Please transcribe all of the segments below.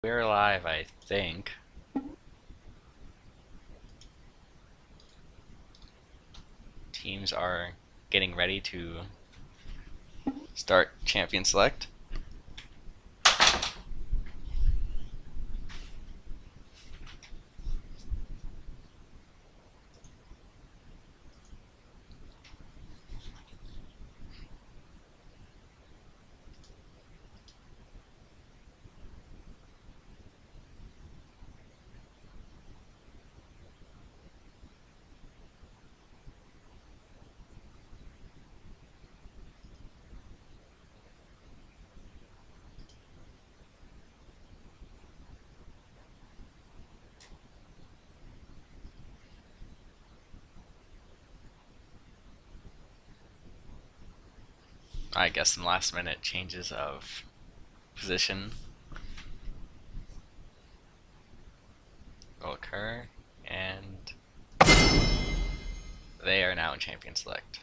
We're live, I think. Teams are getting ready to start Champion Select. I guess some last minute changes of position will occur, and they are now in Champion Select.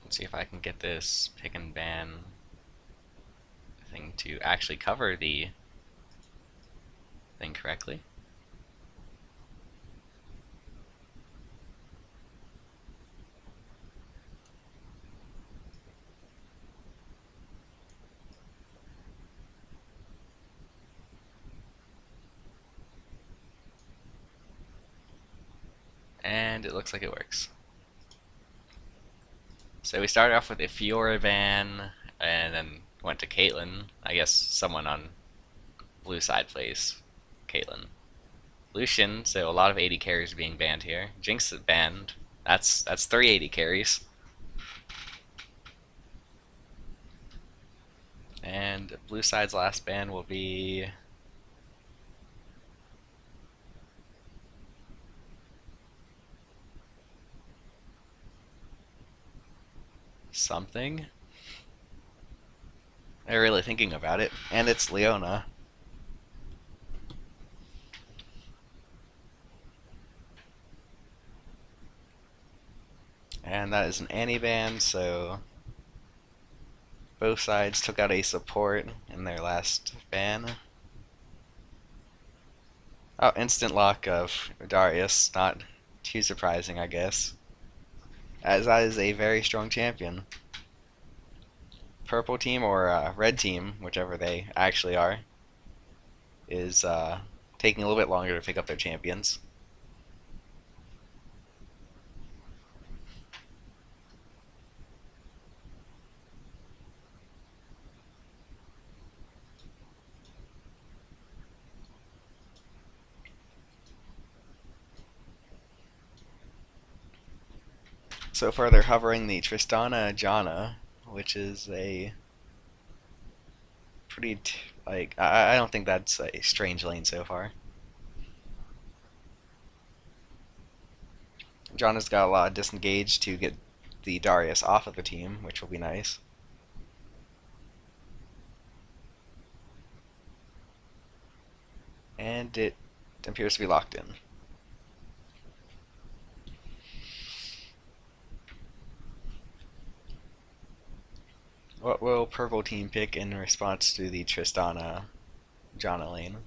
Let's see if I can get this pick and ban thing to actually cover the thing correctly. And it looks like it works. So we started off with a Fiora ban, and then went to Caitlyn. I guess someone on blue side plays Caitlyn. Lucian, so a lot of 80 carries being banned here. Jinx is banned. That's 380 carries. And blue side's last ban will be something. They're really thinking about it, and it's Leona. And that is an Annie ban, so both sides took out a support in their last ban. Oh, instant lock of Darius. Not too surprising, I guess, as that is a very strong champion. Purple team or red team, whichever they actually are, is taking a little bit longer to pick up their champions. So far, they're hovering the Tristana Janna, which is a pretty like I don't think that's a strange lane so far. Janna's got a lot of disengage to get the Darius off of the team, which will be nice. And it appears to be locked in. What will purple team pick in response to the Tristana Janna lane?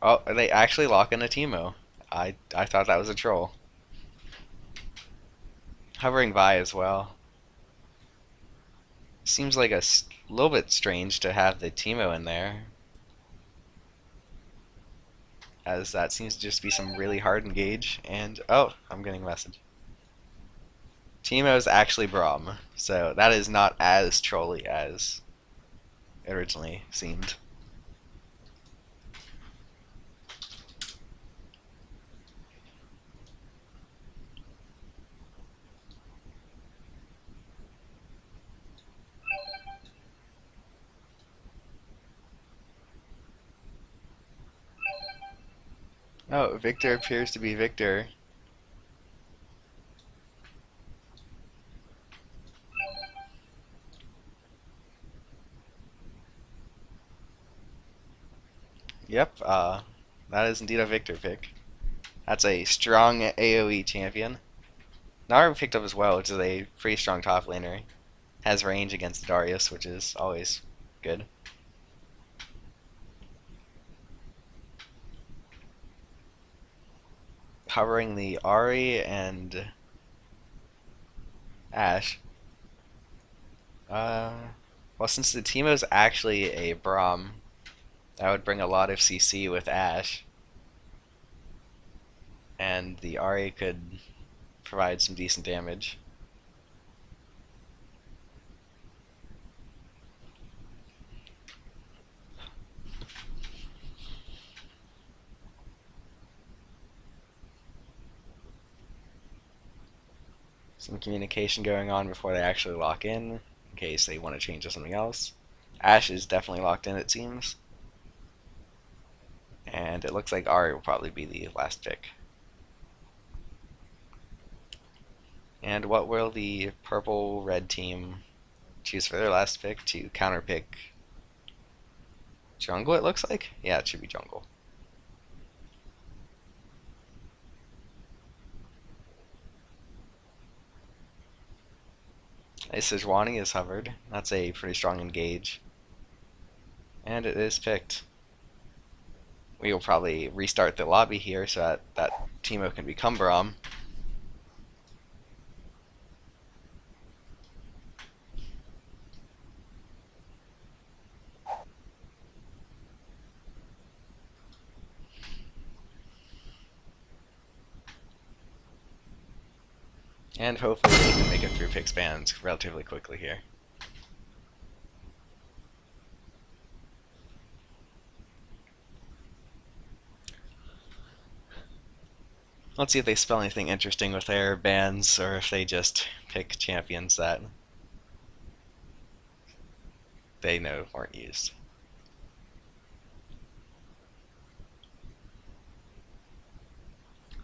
Oh, they actually lock in a Teemo. I thought that was a troll. Hovering Vi as well. Seems like a little bit strange to have the Teemo in there, as that seems to just be some really hard engage. And oh, I'm getting a message. Teemo is actually Braum, so that is not as trolly as it originally seemed. Oh, Victor appears to be Victor. Yep, that is indeed a Victor pick. That's a strong AoE champion. Nara picked up as well, which is a pretty strong top laner. Has range against Darius, which is always good. Covering the Ahri and Ashe. Uh, well, since the Teemo's actually a Braum, that would bring a lot of CC with Ashe, and the Ahri could provide some decent damage. Some communication going on before they actually lock in case they want to change to something else. Ashe is definitely locked in, it seems. And it looks like Ahri will probably be the last pick. And what will the purple-red team choose for their last pick to counterpick? Jungle, it looks like? Yeah, it should be jungle. A Sejuani is hovered. That's a pretty strong engage. And it is picked. We will probably restart the lobby here so that Teemo can become Braum. And hopefully they can make it through pick spans relatively quickly here. Let's see if they spell anything interesting with their bans, or if they just pick champions that they know weren't used.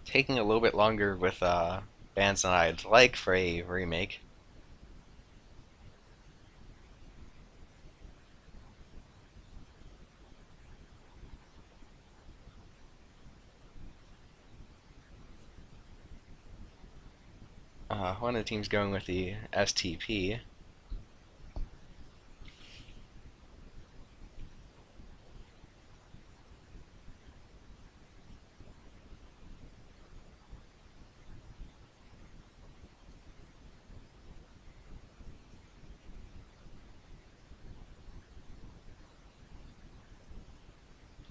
Taking a little bit longer with bans than I'd like for a remake. One of the teams going with the STP.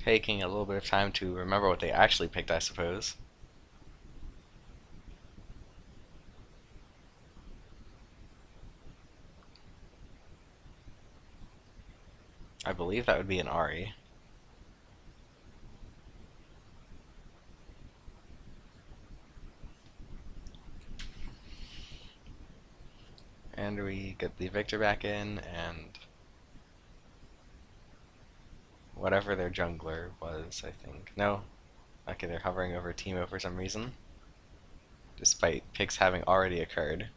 Taking a little bit of time to remember what they actually picked, I suppose. I believe that would be an Ahri. And we get the Victor back in, and whatever their jungler was, I think. No. Okay, they're hovering over Teemo for some reason, despite picks having already occurred.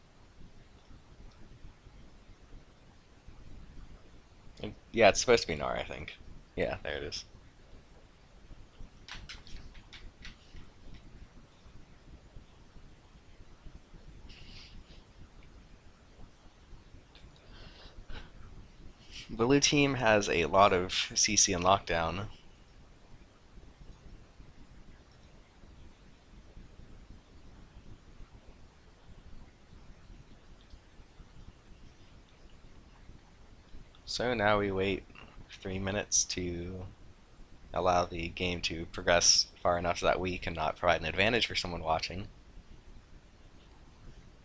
Yeah, it's supposed to be Nara, I think. Yeah, there it is. Blue team has a lot of CC and lockdown. So now we wait 3 minutes to allow the game to progress far enough so that we cannot provide an advantage for someone watching.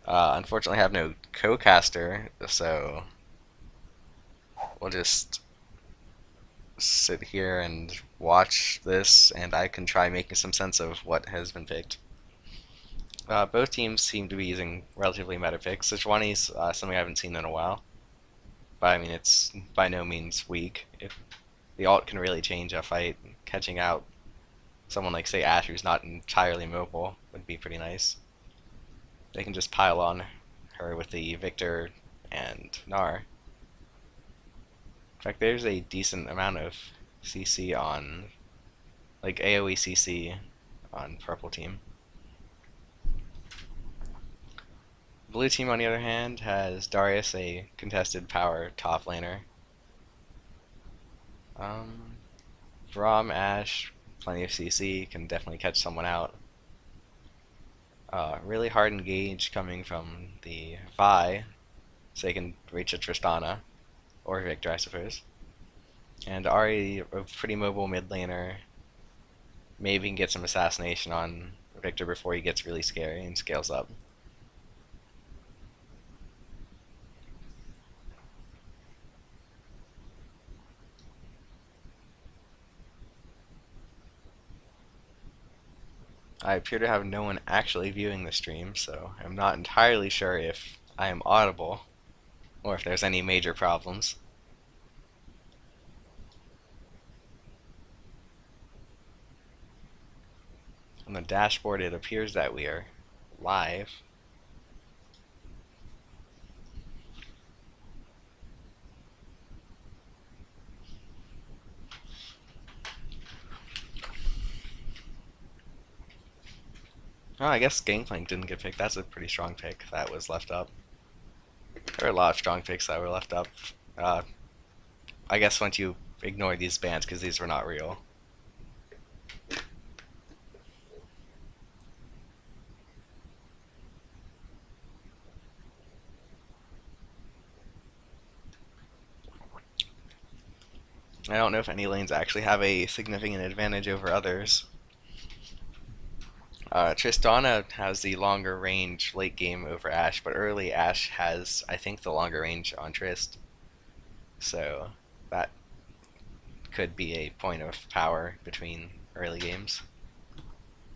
Unfortunately, I have no co-caster, so we'll just sit here and watch this, and I can try making some sense of what has been picked. Both teams seem to be using relatively meta picks. Sejuani's something I haven't seen in a while, but I mean it's by no means weak. If the ult can really change a fight, catching out someone like say Ashe who's not entirely mobile would be pretty nice. They can just pile on her with the Victor and Gnar. In fact, there's a decent amount of CC on like AoE CC on purple team. Blue team, on the other hand, has Darius, a contested power top laner. Braum, Ashe, plenty of CC, can definitely catch someone out. Really hard engage coming from the Vi, so they can reach a Tristana, or Victor, I suppose. And Ahri, a pretty mobile mid laner, maybe can get some assassination on Victor before he gets really scary and scales up. I appear to have no one actually viewing the stream, so I'm not entirely sure if I am audible or if there's any major problems. On the dashboard, it appears that we are live. Oh, I guess Gangplank didn't get picked. That's a pretty strong pick that was left up. There are a lot of strong picks that were left up. Uh, I guess once you ignore these bans because these were not real. I don't know if any lanes actually have a significant advantage over others. Tristana has the longer range late game over Ashe, but early Ashe has, I think, the longer range on Trist. So that could be a point of power between early games.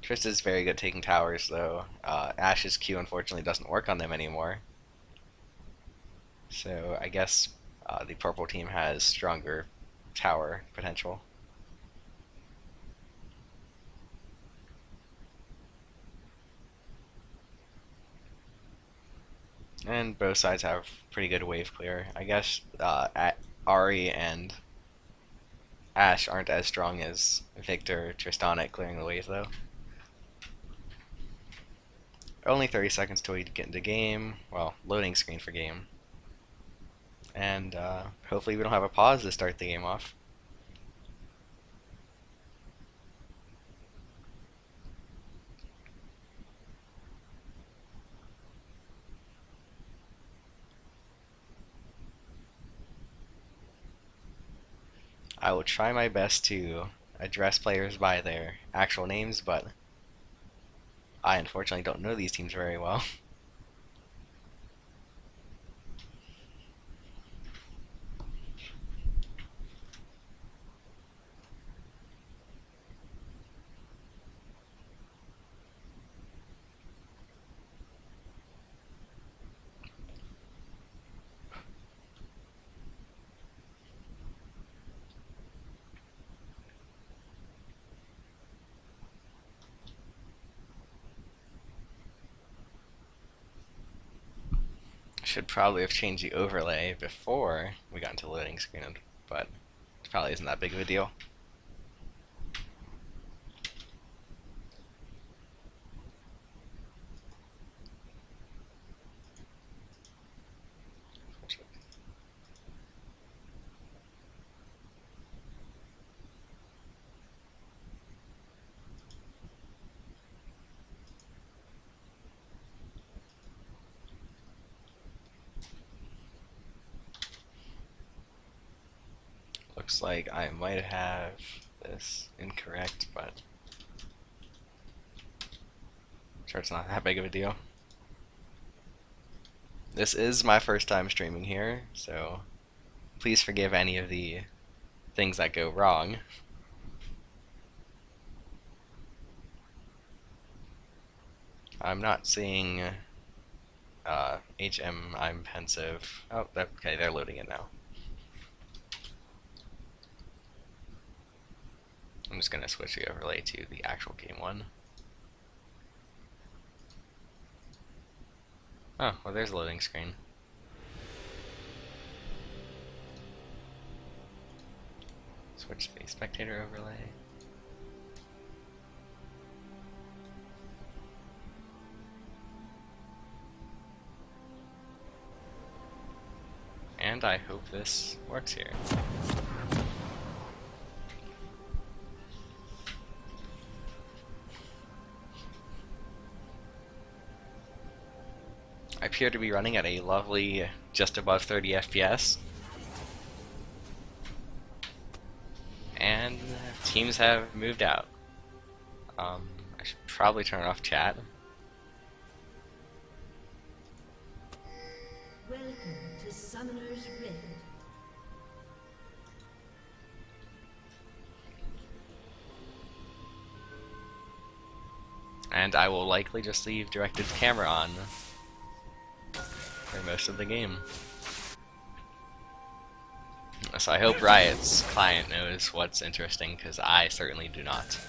Trist is very good taking towers, though. Ashe's Q unfortunately doesn't work on them anymore. So I guess the purple team has stronger tower potential. And both sides have pretty good wave clear. I guess Ahri and Ashe aren't as strong as Victor, Tristana at clearing the wave, though. Only 30 seconds till we get into game. Well, loading screen for game. And hopefully we don't have a pause to start the game off. I will try my best to address players by their actual names, but I unfortunately don't know these teams very well. Should probably have changed the overlay before we got into the loading screen, but it probably isn't that big of a deal. Looks like I might have this incorrect, but I'm sure it's not that big of a deal. This is my first time streaming here, so please forgive any of the things that go wrong. I'm not seeing HM, I'm pensive. Oh, okay, they're loading it now. I'm just gonna switch the overlay to the actual game one. Oh, well, there's a loading screen. Switch the spectator overlay. and I hope this works here. I appear to be running at a lovely just above 30 FPS. And teams have moved out. I should probably turn off chat. Welcome to Summoner's Rift. And I will likely just leave directed camera on for most of the game. So I hope Riot's client knows what's interesting, because I certainly do not.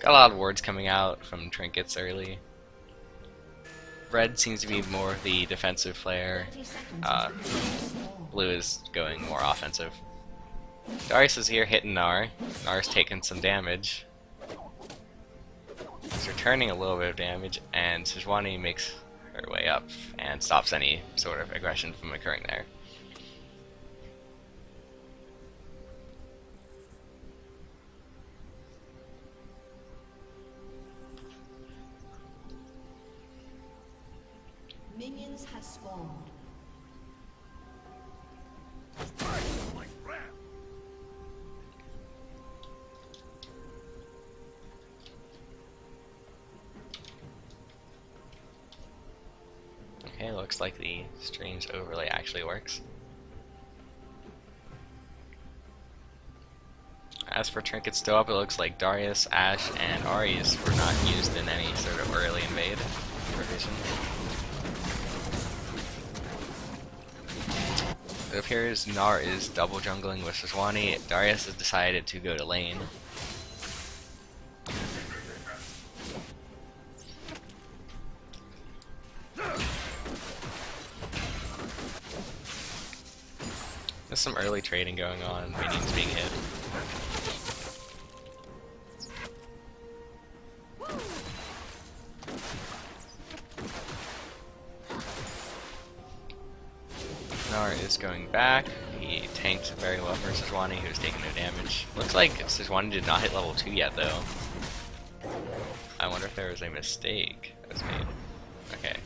Got a lot of wards coming out from trinkets early. Red seems to be more of the defensive player. Blue is going more offensive. Darius is here hitting Gnar. Gnar's taking some damage. He's returning a little bit of damage, and Sejuani makes her way up and stops any sort of aggression from occurring there. Minions have spawned. Okay, looks like the stream's overlay actually works. As for trinkets still up, it looks like Darius, Ashe, and Ares were not used in any sort of early invade provision. It appears Gnar is double jungling with Sejuani. Darius has decided to go to lane. There's some early trading going on, minions being hit. Gnar is going back. He tanked very well for Sejuani, who's taking no damage. Looks like Sejuani did not hit level 2 yet, though. I wonder if there was a mistake that was made. Okay.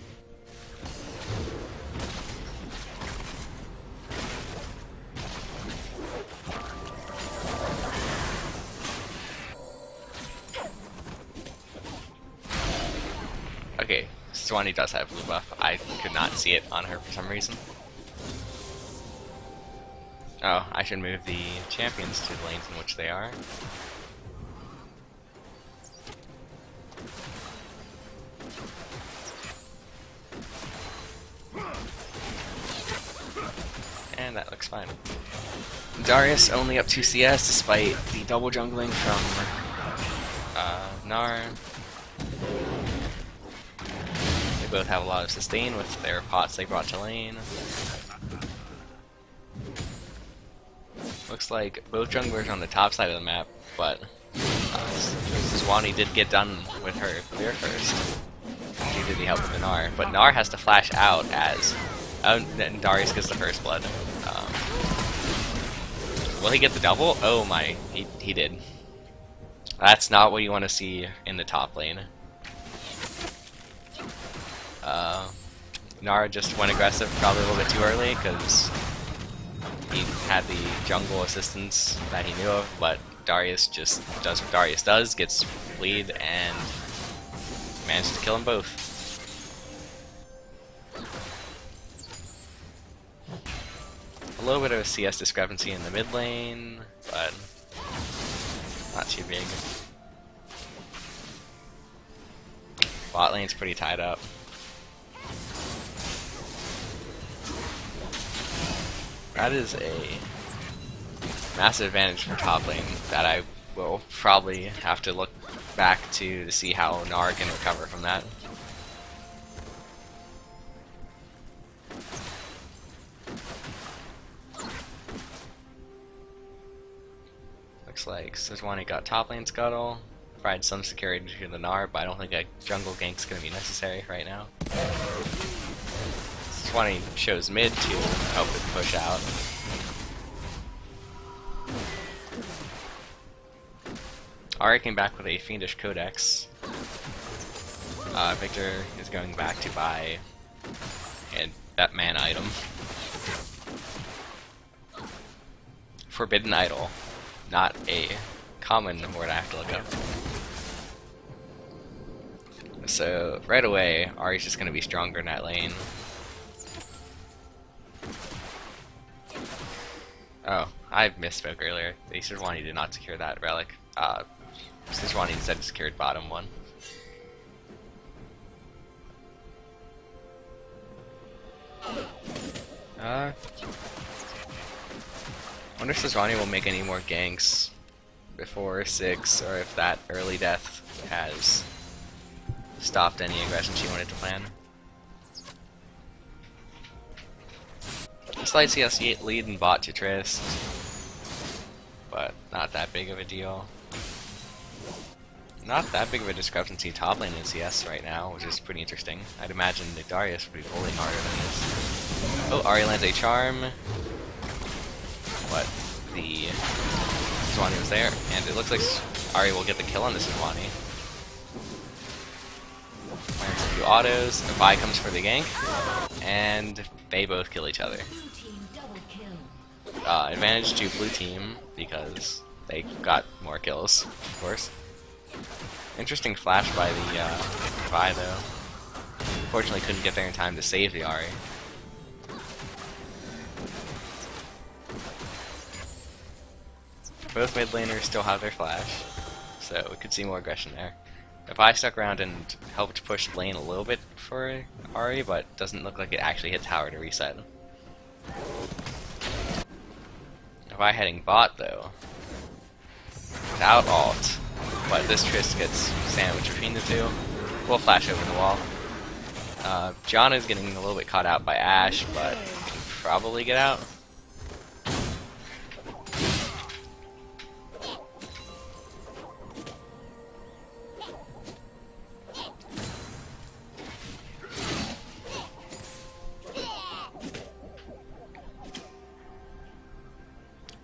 Okay, Sejuani does have blue buff. I could not see it on her for some reason. Oh, I should move the champions to the lanes in which they are. And that looks fine. Darius only up 2 CS despite the double jungling from Gnar. They both have a lot of sustain with their pots they brought to lane. Looks like both junglers are on the top side of the map, but Sejuani did get done with her clear first. She did the help of the Gnar, but Gnar has to flash out as Darius gets the first blood. Will he get the double? Oh my, he did. That's not what you want to see in the top lane. Gnar just went aggressive probably a little bit too early because he had the jungle assistance that he knew of, but Darius just does what Darius does, gets lead, and managed to kill them both. A little bit of a CS discrepancy in the mid lane, but not too big. Bot lane's pretty tied up. That is a massive advantage for top lane that I will probably have to look back to see how Gnar can recover from that. Looks like Sejuani got top lane scuttle, provide some security to the Gnar, but I don't think a jungle gank's going to be necessary right now. Sejuani chose mid to help it push out. Ari came back with a Fiendish Codex. Victor is going back to buy that man item. Forbidden Idol. Not a common word I have to look up. So, right away, Ari's just going to be stronger in that lane. Oh, I misspoke earlier. The Sejuani did not secure that relic. Sejuani instead secured bottom one. Wonder if Sejuani will make any more ganks before 6, or if that early death has stopped any aggression she wanted to plan. Slight CS lead in bot to Trist, but not that big of a deal. Not that big of a discrepancy top lane in CS right now, which is pretty interesting. I'd imagine that Darius would be bowling harder than this. Oh, Ari lands a charm, but the Sejuani was there, and it looks like Ari will get the kill on the Sejuani. Lands a few autos, the Vi comes for the gank, and they both kill each other. Advantage to blue team, because they got more kills, of course. Interesting flash by the Vi though. Unfortunately couldn't get there in time to save the Ari. Both mid laners still have their flash, so we could see more aggression there. If I stuck around and helped push lane a little bit for Ari, but doesn't look like it actually hit tower to reset. If I heading bot though, without ult, but this Trist gets sandwiched between the two, we'll flash over the wall. John is getting a little bit caught out by Ashe, but can probably get out.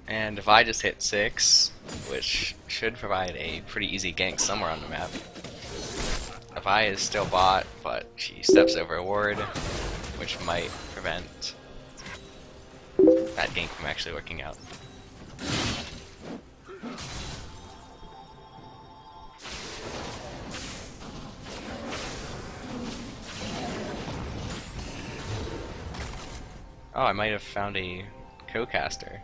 And if I just hit 6, which should provide a pretty easy gank somewhere on the map. If I is still bot, but she steps over a ward, which might prevent that gank from actually working out. Oh, I might have found a co-caster.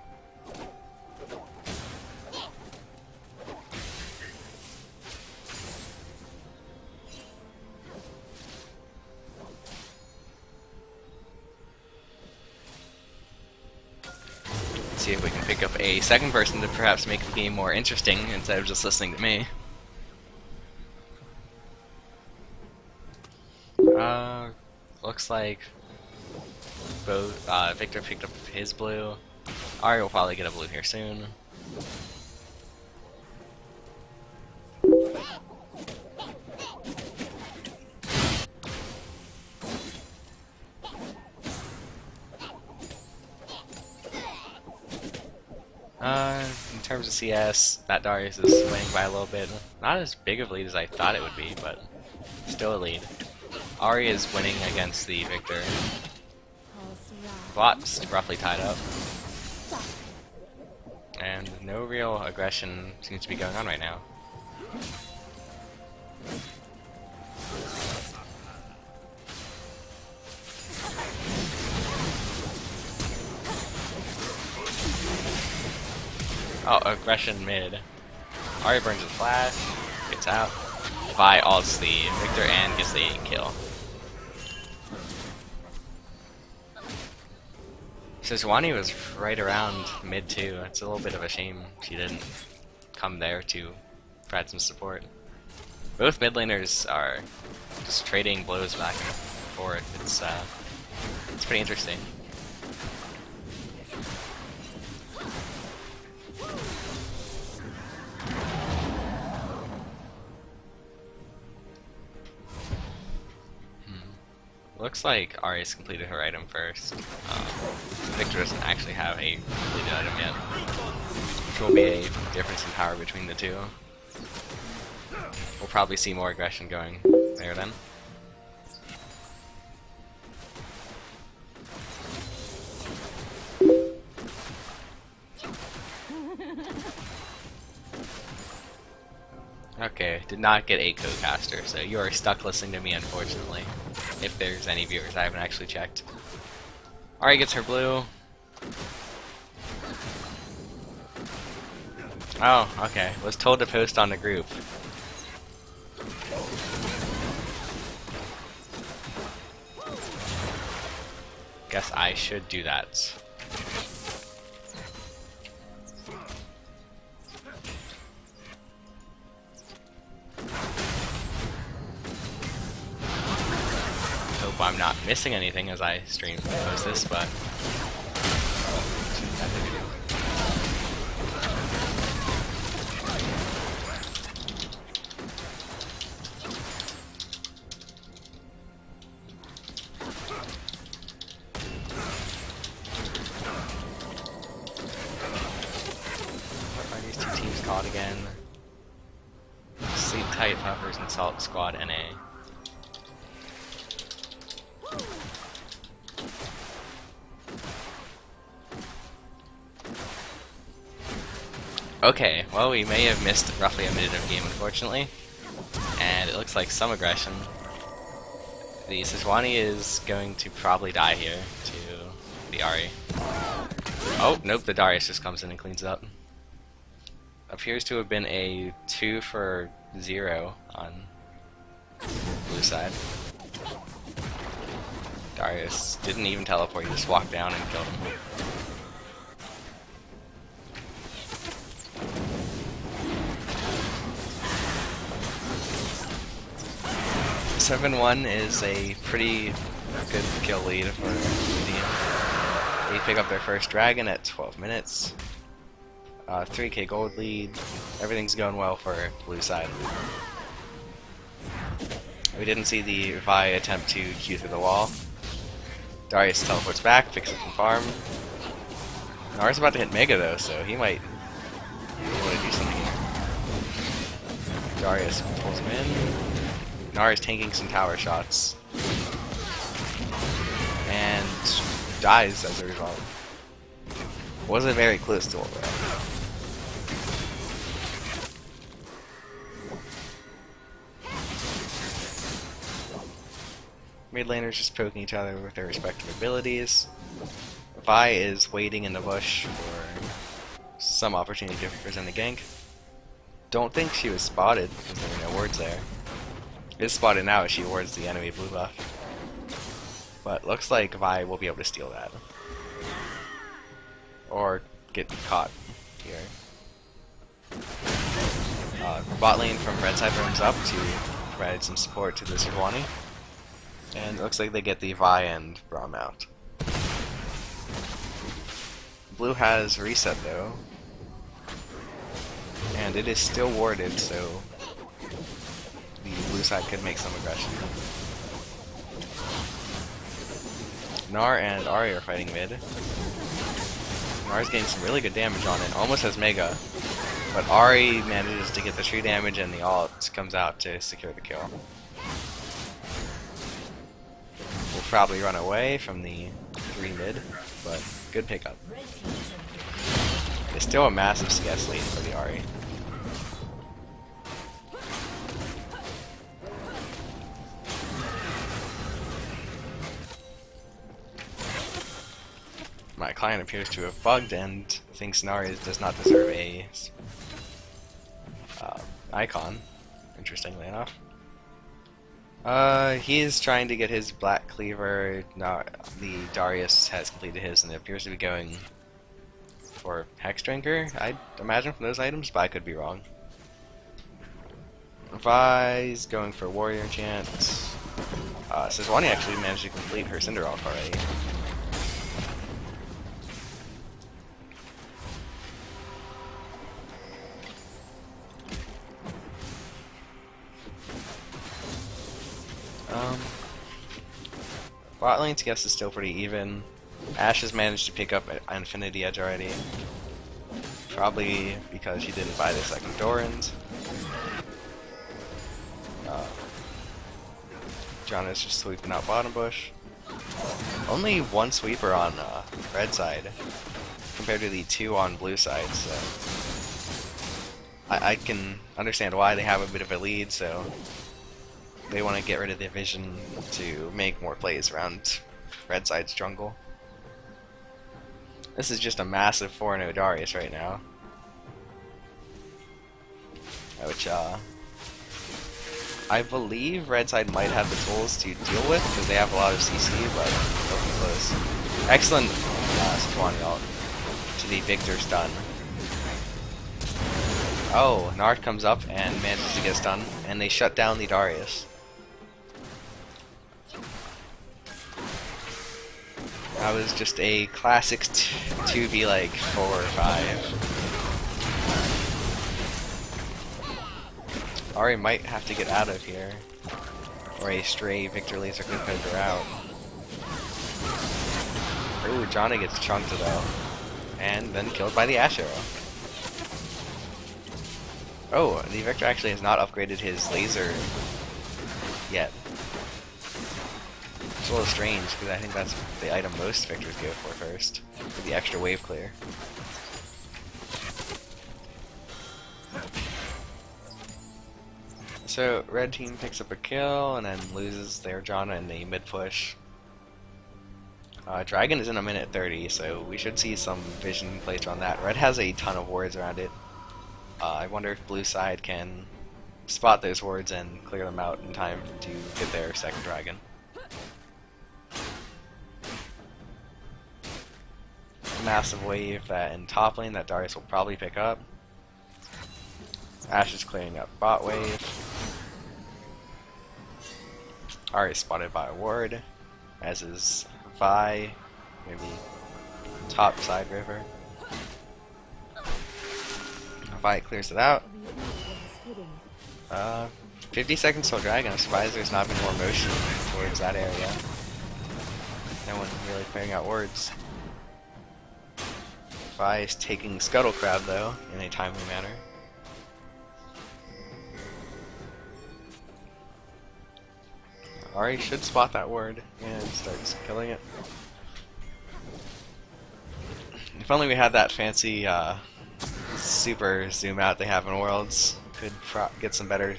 See if we can pick up a second person to perhaps make the game more interesting instead of just listening to me. Looks like both Victor picked up his blue. Ari will probably get a blue here soon. In terms of CS, that Darius is winning by a little bit. Not as big of a lead as I thought it would be, but still a lead. Ari is winning against the Victor. Bot's roughly tied up. And no real aggression seems to be going on right now. Oh, aggression mid. Ari burns a flash, gets out. Vi ults the Victor and gets the kill. Sejuani was right around mid too. It's a little bit of a shame she didn't come there to provide some support. Both mid laners are just trading blows back and forth. It's pretty interesting. Looks like Ari's completed her item first. Victor doesn't actually have a completed item yet, which will be a difference in power between the two. We'll probably see more aggression going there then. Okay, did not get a co-caster, so you are stuck listening to me, unfortunately. If there's any viewers, I haven't actually checked. Ari gets her blue. Oh, okay. Was told to post on the group. Guess I should do that. Hope I'm not missing anything as I stream and post this, but are these two teams caught again? Sleep Tight, Puppers, and Salt Squad NA. Okay, well, we may have missed roughly a minute of game, unfortunately. And it looks like some aggression. The Sejuani is going to probably die here to the Ari. Oh, nope, the Darius just comes in and cleans it up. Appears to have been a 2 for 0 on blue side. Darius didn't even teleport, he just walked down and killed him. 7-1 is a pretty good kill lead for Indian. They pick up their first dragon at 12 minutes. 3k gold lead. Everything's going well for blue side. We didn't see the Vi attempt to Q through the wall. Darius teleports back, picks up some farm. Nara's about to hit Mega though, so he might want to do something here. Darius pulls him in. Nara's tanking some tower shots. And dies as a result. Wasn't very close to all that. Mid laners just poking each other with their respective abilities. Vi is waiting in the bush for some opportunity to present a gank. Don't think she was spotted because there were no wards there. Is spotted now as she wards the enemy blue buff. But looks like Vi will be able to steal that. Or get caught here. Bot lane from red side roams up to provide some support to the Sejuani. And it looks like they get the Vi and Braum out. Blue has reset though. And it is still warded, so the blue side could make some aggression. Gnar and Ari are fighting mid. Gnar's getting some really good damage on it, almost has Mega. But Ari manages to get the tree damage and the ult comes out to secure the kill. We'll probably run away from the 3 mid, but good pickup. It's still a massive CS lead for the Ari. My client appears to have bugged and thinks Nari does not deserve a icon, interestingly enough. He's trying to get his Black Cleaver. The Darius has completed his and it appears to be going for Hex Drinker, I'd imagine, from those items, but I could be wrong. Vi's going for Warrior Enchant. Sejuani actually managed to complete her Cinder Ult already. Bot lane's guess is still pretty even. Ashe has managed to pick up an Infinity Edge already. Probably because she didn't buy the second Doran's. Janna's just sweeping out bottom bush. Only one sweeper on red side compared to the 2 on blue side, so I can understand why they have a bit of a lead, so they want to get rid of the vision to make more plays around red side's jungle. This is just a massive 4-0 Darius right now. Which, I believe red side might have the tools to deal with, because they have a lot of CC, but looking close. Excellent Swan ult to the Victor stun. Oh, Nard comes up and manages to get stunned, and they shut down the Darius. That was just a classic 2v like 4 or 5. Ahri might have to get out of here, or a stray Victor laser could put her out. Ooh, Janna gets chunked though, and then killed by the Ashe arrow. Oh, the Victor actually has not upgraded his laser yet. It's a little strange, because I think that's the item most Victors go for first, for the extra wave clear. So, red team picks up a kill, and then loses their Janna in the mid push. Dragon is in a minute 30, so we should see some vision placed on that. Red has a ton of wards around it. I wonder if blue side can spot those wards and clear them out in time to get their second dragon. Massive wave that in top lane that Darius will probably pick up. Ashe is clearing up bot wave. Ahri spotted by a ward, as is Vi, maybe top side river. Vi clears it out. 50 seconds till dragon. I'm surprised there's not been more motion towards that area. No one really clearing out wards. Vi is taking Scuttle Crab though, in a timely manner. Ahri should spot that ward and starts killing it. If only we had that fancy super zoom out they have in Worlds, could get some better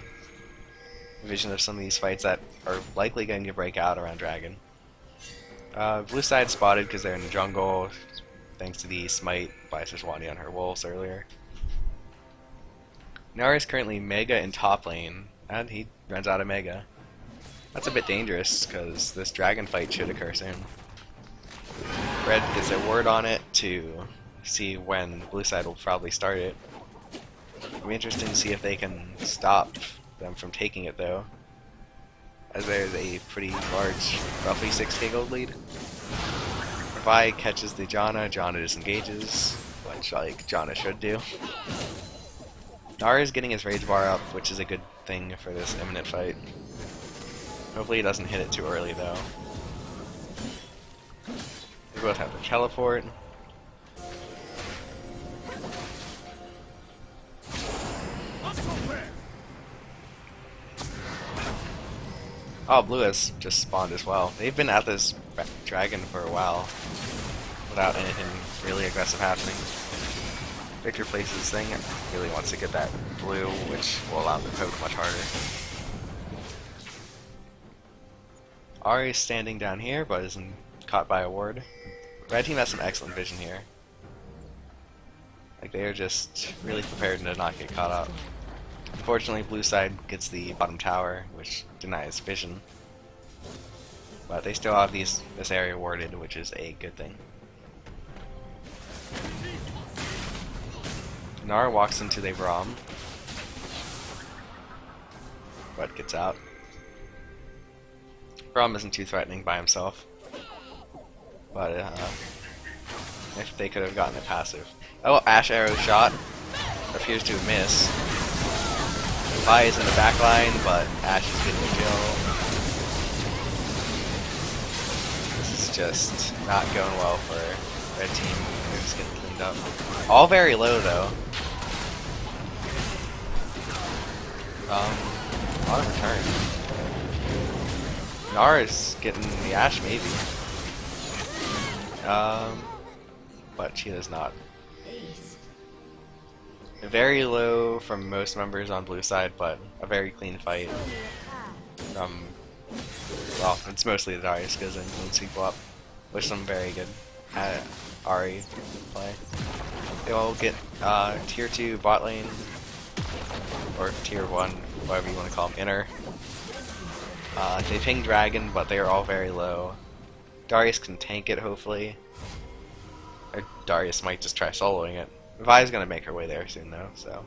vision of some of these fights that are likely going to break out around Dragon. Blue side spotted because they're in the jungle, thanks to the smite by Sejuani on her wolves earlier. Nara is currently Mega in top lane, and he runs out of Mega. That's a bit dangerous, because this dragon fight should occur soon. Red gets a word on it to see when blue side will probably start it. It'll be interesting to see if they can stop them from taking it though, as there's a pretty large, roughly 6k gold lead. Vi catches the Janna, Janna disengages, which like Janna should do. Nara is getting his rage bar up, which is a good thing for this imminent fight. Hopefully he doesn't hit it too early though. They both have to teleport. Oh, blue has just spawned as well. They've been at this dragon for a while without anything really aggressive happening. Victor places his thing and really wants to get that blue, which will allow him to poke much harder. Ahri is standing down here, but isn't caught by a ward. Red team has some excellent vision here. Like, they are just really prepared to not get caught up. Unfortunately, blue side gets the bottom tower, which denies vision. But they still have this area warded, which is a good thing. Nara walks into the Braum, but gets out. Braum isn't too threatening by himself, but if they could have gotten a passive. Oh, Ashe arrow shot appears to miss. Vi is in the back line, but Ashe is getting the kill. is just not going well for red team. They're just getting cleaned up. All very low though. A lot of return. Nara's getting the Ash maybe. But she does not. Very low from most members on blue side, but a very clean fight from, well, it's mostly the Darius goes in and people up with some very good Ahri play. They all get tier 2 bot lane, or tier 1, whatever you want to call them, inner. They ping Dragon, but they are all very low. Darius can tank it, hopefully. Or Darius might just try soloing it. Vi's gonna make her way there soon though, so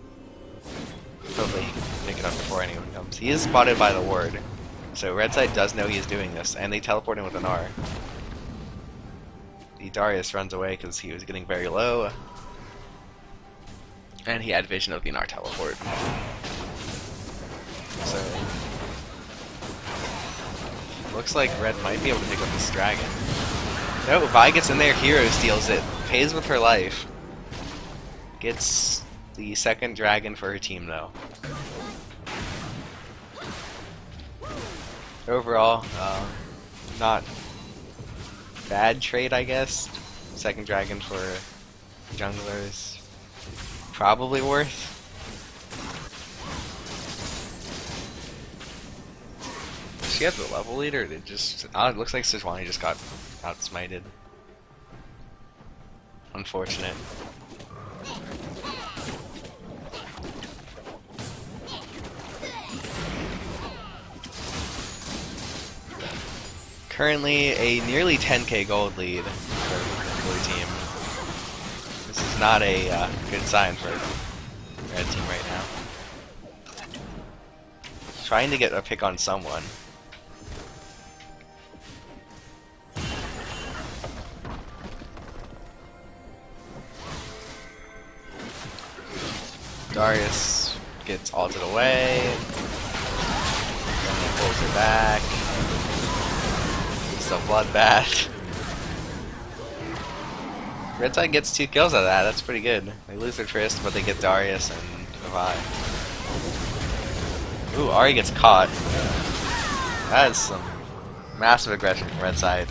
hopefully he can pick it up before anyone comes. He is spotted by the ward, so red side does know he is doing this, and they teleport him with an R. The Darius runs away because he was getting very low, and he had vision of the Gnar teleport. So looks like red might be able to pick up this dragon. No, Vi gets in there, hero steals it, pays with her life. Gets the second dragon for her team though. Overall, not bad trade, I guess. Second dragon for junglers, probably worth. Does she have the level leader? It just it looks like Sejuani just got outsmited. Unfortunate. Currently a nearly 10k gold lead for the blue team. This is not a good sign for the red team right now. Trying to get a pick on someone. Darius gets ulted away, then he pulls her back. It's a bloodbath. Red side gets 2 kills out of that, that's pretty good. They lose their Trist, but they get Darius and Vi. Ooh, Ahri gets caught. That is some massive aggression from red side.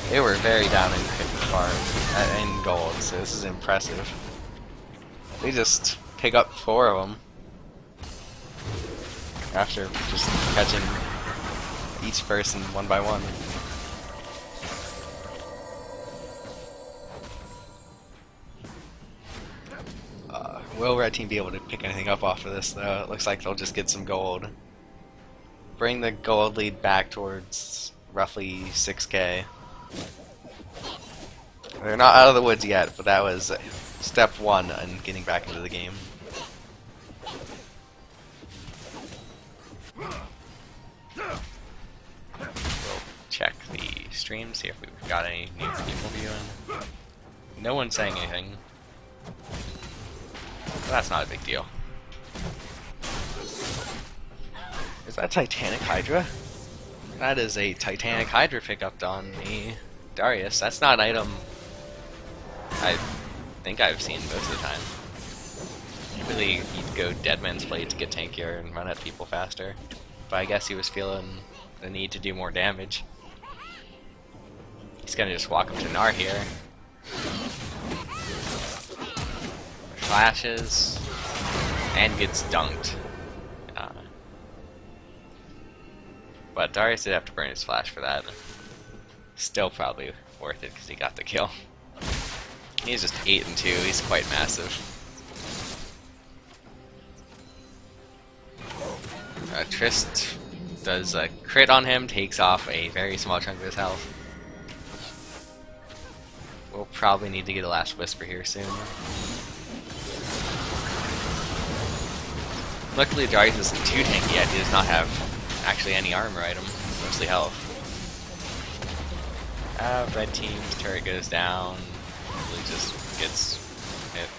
They were very down in farm, in gold, so this is impressive. They just pick up 4 of them after just catching each person one by one. Will red team be able to pick anything up off of this though? It looks like they'll just get some gold. Bring the gold lead back towards roughly 6k. They're not out of the woods yet, but that was step 1 in getting back into the game. We'll check the stream, see if we've got any new people viewing. No one's saying anything. That's not a big deal. Is that Titanic Hydra? That is a Titanic Hydra pickup on the Darius. That's not an item I think I've seen most of the time. Usually he'd go Deadman's Plate to get tankier and run at people faster. But I guess he was feeling the need to do more damage. He's gonna just walk up to Gnar here. Flashes and gets dunked. But Darius did have to burn his flash for that. Still probably worth it because he got the kill. He's just 8 and 2. He's quite massive. Trist does a crit on him, takes off a very small chunk of his health. We'll probably need to get a last whisper here soon. Luckily Darius isn't too tanky yet, he does not have actually any armor item, mostly health. Red team's turret goes down, really just gets hit.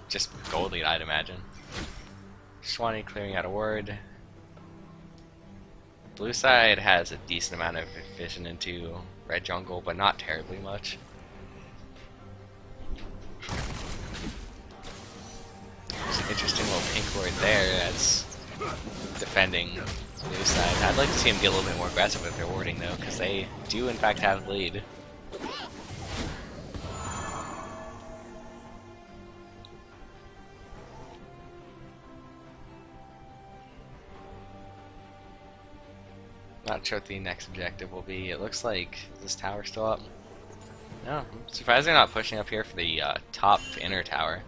Just gold lead, I'd imagine. Sejuani clearing out a ward. Blue side has a decent amount of vision into red jungle, but not terribly much. There's an interesting little pink ward there that's defending blue side. I'd like to see him get a little bit more aggressive with their warding though, because they do in fact have lead. Not sure what the next objective will be. It looks like, is this tower still up? No, I'm surprised they're not pushing up here for the top inner tower.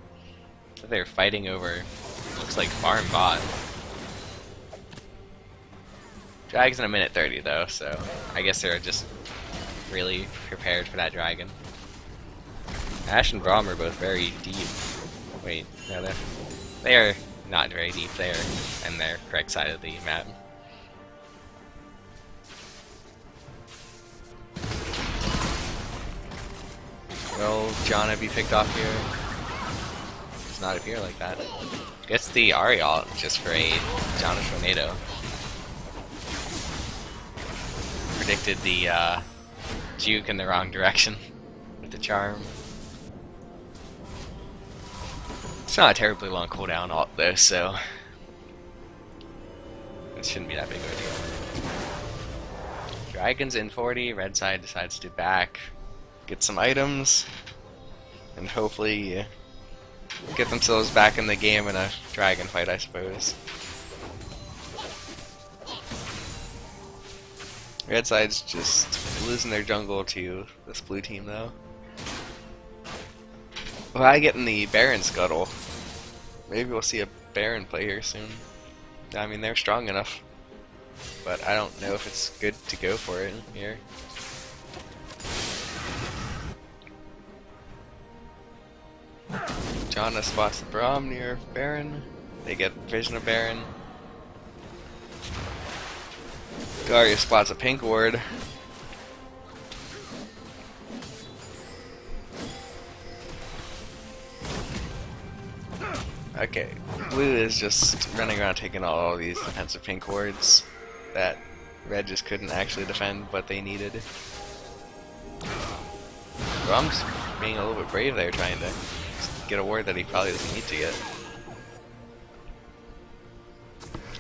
So they're fighting over, looks like farm bot. Dragon's in a minute 30 though, so I guess they're just really prepared for that dragon. Ashe and Braum are both very deep. Wait, no, they are not very deep. They are in their correct side of the map. Will Janna be picked off here? Does not appear like that. Gets the Ahri ult just for a Janna tornado. Predicted the juke in the wrong direction with the charm. It's not a terribly long cooldown ult though, so it shouldn't be that big of a deal. Dragon's in 40, red side decides to back. Get some items, and hopefully get themselves back in the game in a dragon fight, I suppose. Red side's just losing their jungle to this blue team, though. Well, I get in the Baron scuttle. Maybe we'll see a Baron play here soon. I mean, they're strong enough, but I don't know if it's good to go for it here. Janna spots the Braum near Baron. They get vision of Baron. Garya spots a pink ward. Okay, blue is just running around taking all these defensive pink wards that red just couldn't actually defend, but they needed. Braum's being a little bit brave there, trying to get a ward that he probably doesn't need to get.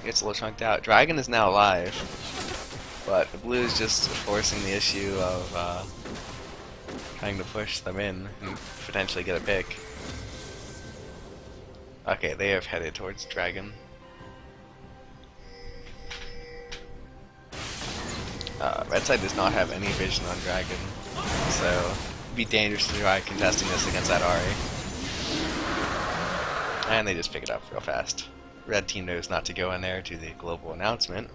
Gets a little chunked out. Dragon is now alive, but the blue is just forcing the issue of trying to push them in and potentially get a pick. Okay, they have headed towards Dragon. Red side does not have any vision on Dragon, so it'd be dangerous to try contesting this against that Ahri. And they just pick it up real fast. Red team knows not to go in there to the global announcement.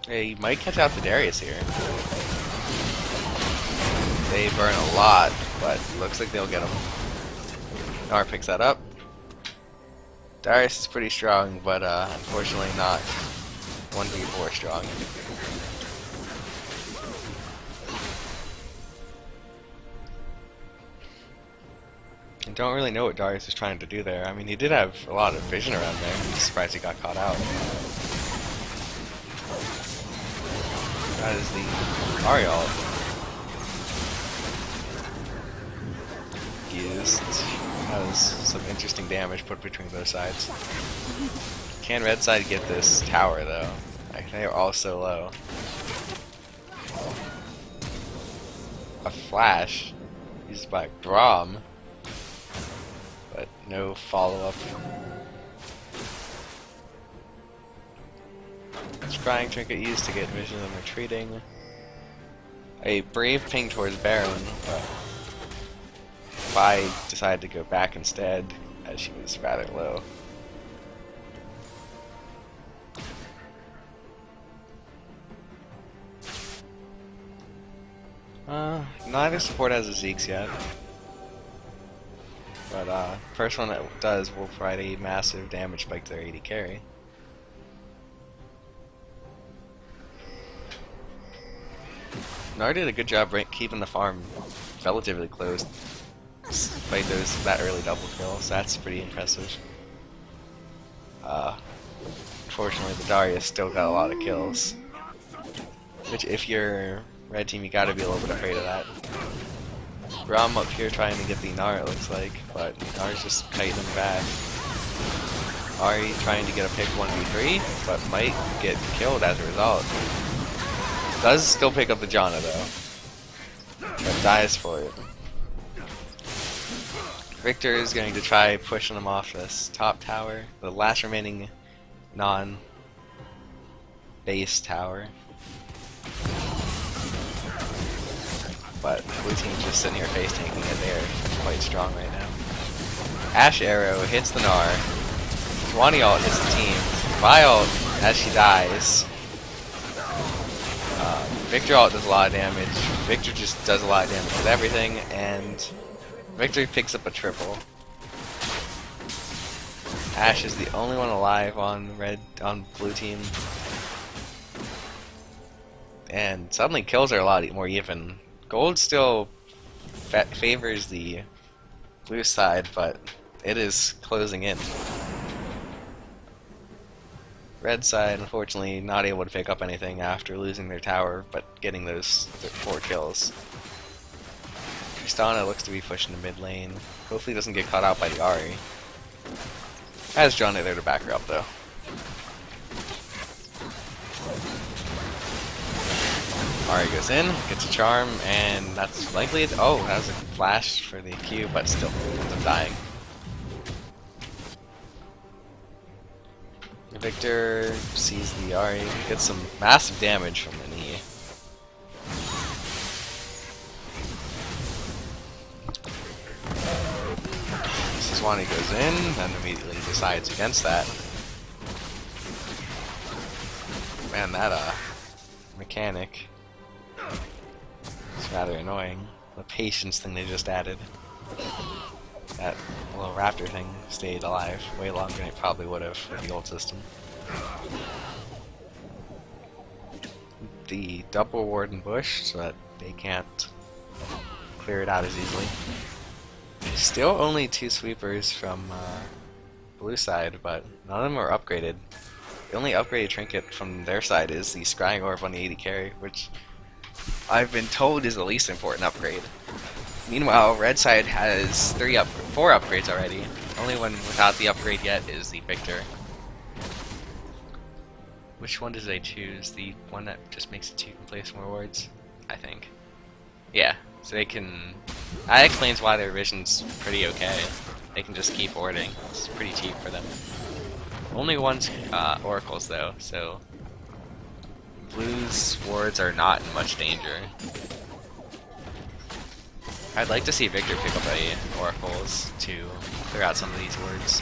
They might catch out the Darius here. They burn a lot, but looks like they'll get him. Nar picks that up. Darius is pretty strong, but unfortunately not 1v4 strong. I don't really know what Darius is trying to do there. I mean, he did have a lot of vision around there. I'm surprised he got caught out. That is the Ariel used. Has some interesting damage put between both sides. Can red side get this tower though? Like, they are all so low. A flash used by Braum, but no follow-up. Scrying trinket used to get vision and retreating. A brave ping towards Baron, but Vi decided to go back instead, as she was rather low. Neither support has a Zeke's yet. But first one that does will provide a massive damage spike to their AD carry. Nar did a good job keeping the farm relatively closed despite that early double kill, so that's pretty impressive. Unfortunately, the Darius still got a lot of kills. Which, if you're red team, you gotta be a little bit afraid of that. Rom up here trying to get the Gnar, it looks like, but Gnar's just kiting him back. Ari trying to get a pick 1v3, but might get killed as a result. Does still pick up the Janna though, but dies for it. Victor is going to try pushing him off this top tower, the last remaining non-base tower. But blue team's just sitting here face tanking it. They're quite strong right now. Ashe arrow hits the Gnar. Swani ult hits the team. Vi ult as she dies. Victor ult does a lot of damage. Victor just does a lot of damage with everything, and Victor picks up a triple. Ashe is the only one alive on blue team. And suddenly kills are a lot more even. Gold still favors the blue side, but it is closing in. Red side, unfortunately, not able to pick up anything after losing their tower, but getting those 4 kills. Tristana looks to be pushing the mid lane. Hopefully doesn't get caught out by the Ahri. Has Janna there to back her up, though. Ahri goes in, gets a charm, and that's likely it. Oh, that was a flash for the Q, but still ends up dying. Victor sees the Ahri, gets some massive damage from the knee. Swani goes in, and immediately decides against that. Man, that mechanic is rather annoying. The patience thing they just added. That little raptor thing stayed alive way longer than it probably would have with the old system. The double ward and bush so that they can't clear it out as easily. Still only 2 sweepers from blue side, but none of them are upgraded. The only upgraded trinket from their side is the Scrying Orb on the 80 carry, which I've been told is the least important upgrade. Meanwhile, red side has 4 upgrades already. Only one without the upgrade yet is the Victor. Which one did they choose? The one that just makes it so you can place more wards? I think. Yeah, so they can... That explains why their vision's pretty okay. They can just keep warding. It's pretty cheap for them. Only 1 oracles though, so... Blue's wards are not in much danger. I'd like to see Victor pick up a oracles to clear out some of these wards.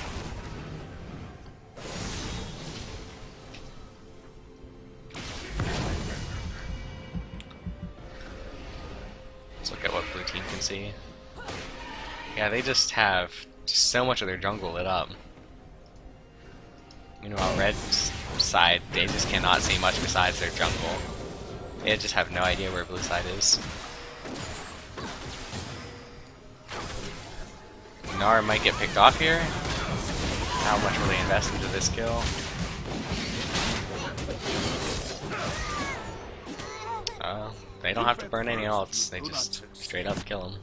Let's look at what blue team can see. Yeah, they just have so much of their jungle lit up. Meanwhile, red side, they just cannot see much besides their jungle. They just have no idea where blue side is. Gnar might get picked off here. How much will they invest into this kill? They don't have to burn any ults, they just straight up kill him.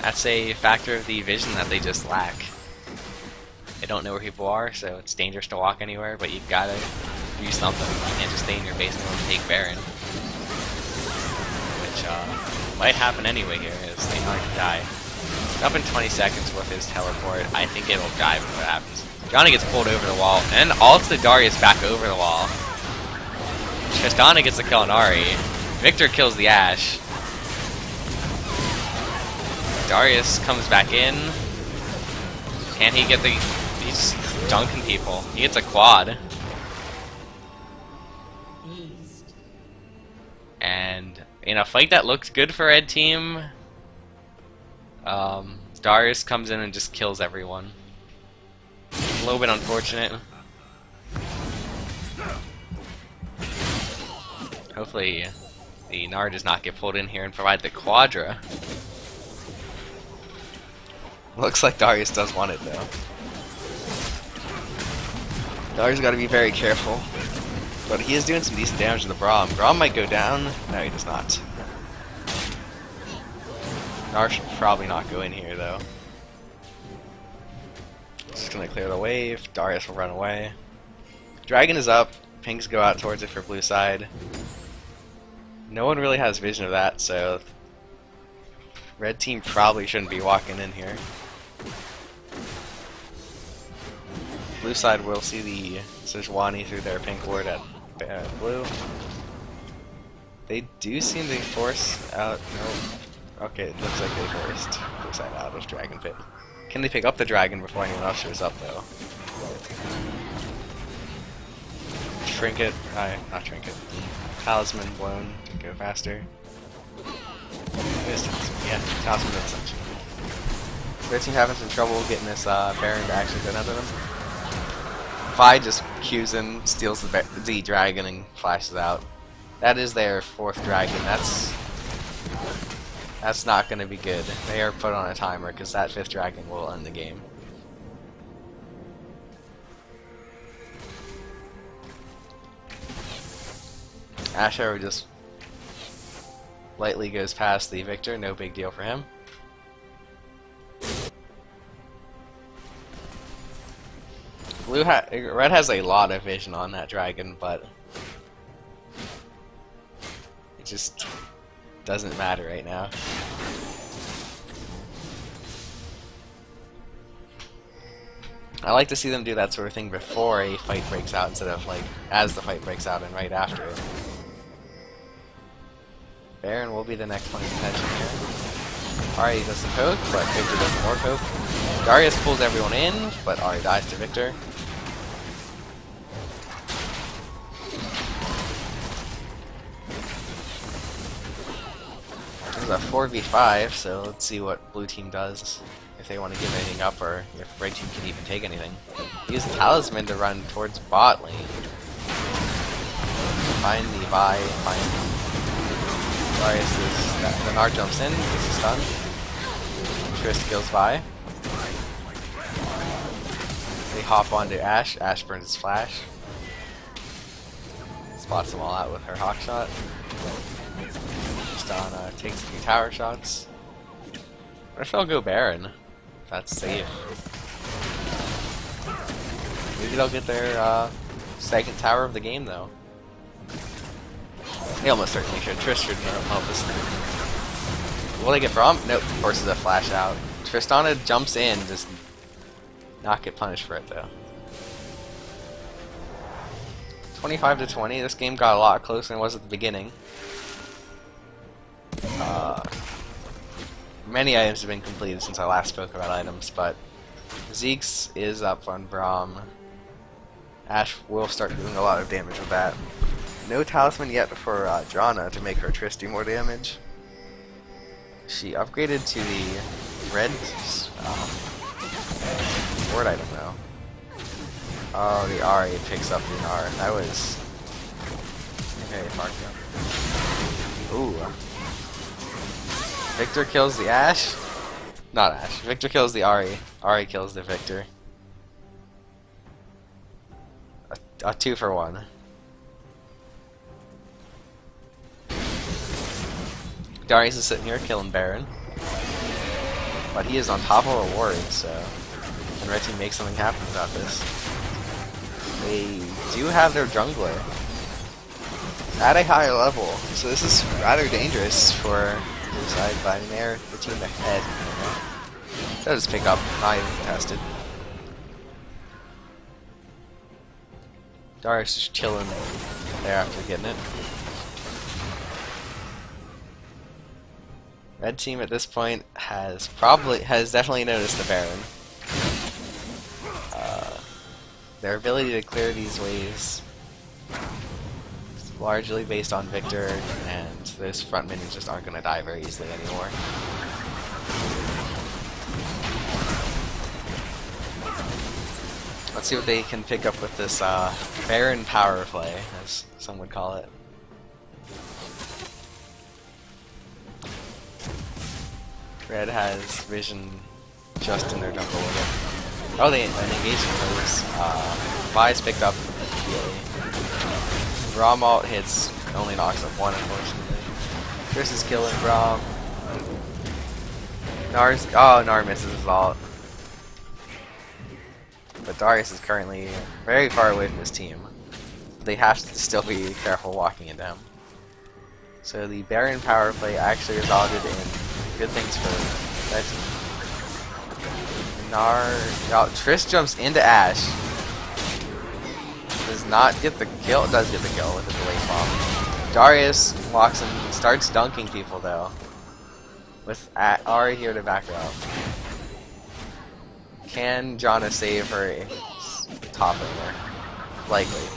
That's a factor of the vision that they just lack. They don't know where people are, so it's dangerous to walk anywhere, but you've gotta do something. You can't just stay in your basement and take Baron. Which might happen anyway here, as they are to die. Up in 20 seconds with his teleport, I think it'll die when what happens. Johnny gets pulled over the wall, and ults the Darius back over the wall. Tristana gets the kill on Ahri. Victor kills the Ashe. Darius comes back in. Can he get the... He's just dunking people. He gets a quad. And in a fight that looks good for red team, Darius comes in and just kills everyone. A little bit unfortunate. Hopefully the Gnar does not get pulled in here and provide the Quadra. Looks like Darius does want it though. Dar's got to be very careful. But he is doing some decent damage to the Braum. Braum might go down. No, he does not. Dar should probably not go in here, though. Just gonna clear the wave. Darius will run away. Dragon is up. Pinks go out towards it for blue side. No one really has vision of that, so red team probably shouldn't be walking in here. Blue side will see the Sejuani through their pink ward at blue. They do seem to force out. No. Okay, it looks like they forced blue side out of Dragon Pit. Can they pick up the dragon before anyone else shows up, though? Trinket, not trinket. Talisman blown to go faster. Yeah, talisman ascension. Red team having some trouble getting this Baron to actually go down to them. Vi just queues in, steals the dragon, and flashes out. That is their 4th dragon. That's not going to be good. They are put on a timer because that 5th dragon will end the game. Ash Arrow just lightly goes past the Victor, no big deal for him. Red has a lot of vision on that dragon, but it just doesn't matter right now. I like to see them do that sort of thing before a fight breaks out instead of like as the fight breaks out and right after it. Baron will be the next point of contention here. Ari does some poke, but Victor does some more poke. Darius pulls everyone in, but Ari dies to Victor. There's a 4v5, so let's see what blue team does. If they want to give anything up, or if red team can even take anything. Use the talisman to run towards bot lane. Find the Vi, find Darius the Nar jumps in, gets a stun. Triss kills Vi. They hop onto Ashe. Ashe burns his flash. Spots them all out with her hawk shot. Stana takes a few tower shots. What if I'll go Baron? That's safe. Maybe they'll get their 2nd tower of the game, though. They almost certainly should. Triss should help us. Will they get Braum? Nope. Forces a flash out. Tristana jumps in, does not get punished for it, though. 25 to 20. This game got a lot closer than it was at the beginning. Many items have been completed since I last spoke about items, but Zeke's is up on Braum. Ashe will start doing a lot of damage with that. No talisman yet for Drana to make her Triss do more damage. She upgraded to the red ward item though. Oh, the Ari picks up the R. That was very far jump. Ooh. Victor kills the Ashe. Not Ashe. Victor kills the Ari. Ari kills the Victor. A 2-for-1. Darius is sitting here killing Baron. But he is on top of a ward, so can red team make something happen about this? They do have their jungler at a higher level, so this is rather dangerous for the side, but I mean they're the team ahead. They'll just pick up, not even contested. Darius is chilling there after getting it. Red team at this point has definitely noticed the Baron. Their ability to clear these waves is largely based on Victor, and those front minions just aren't going to die very easily anymore. Let's see what they can pick up with this Baron power play, as some would call it. Red has vision just in their jungle with it. Oh, they an engagement moves. Vi's picked up immediately. Braum ult hits, only knocks up one, unfortunately. Chris is killing Braum. Nar misses his ult. But Darius is currently very far away from his team. They have to still be careful walking into him. So the Baron power play actually resulted in good things for that team. Triss jumps into Ashe. Does not get the kill. Does get the kill with a delayed bomb. Darius walks and starts dunking people though. With Ahri here to back her up. Can Janna save her top laner? Likely.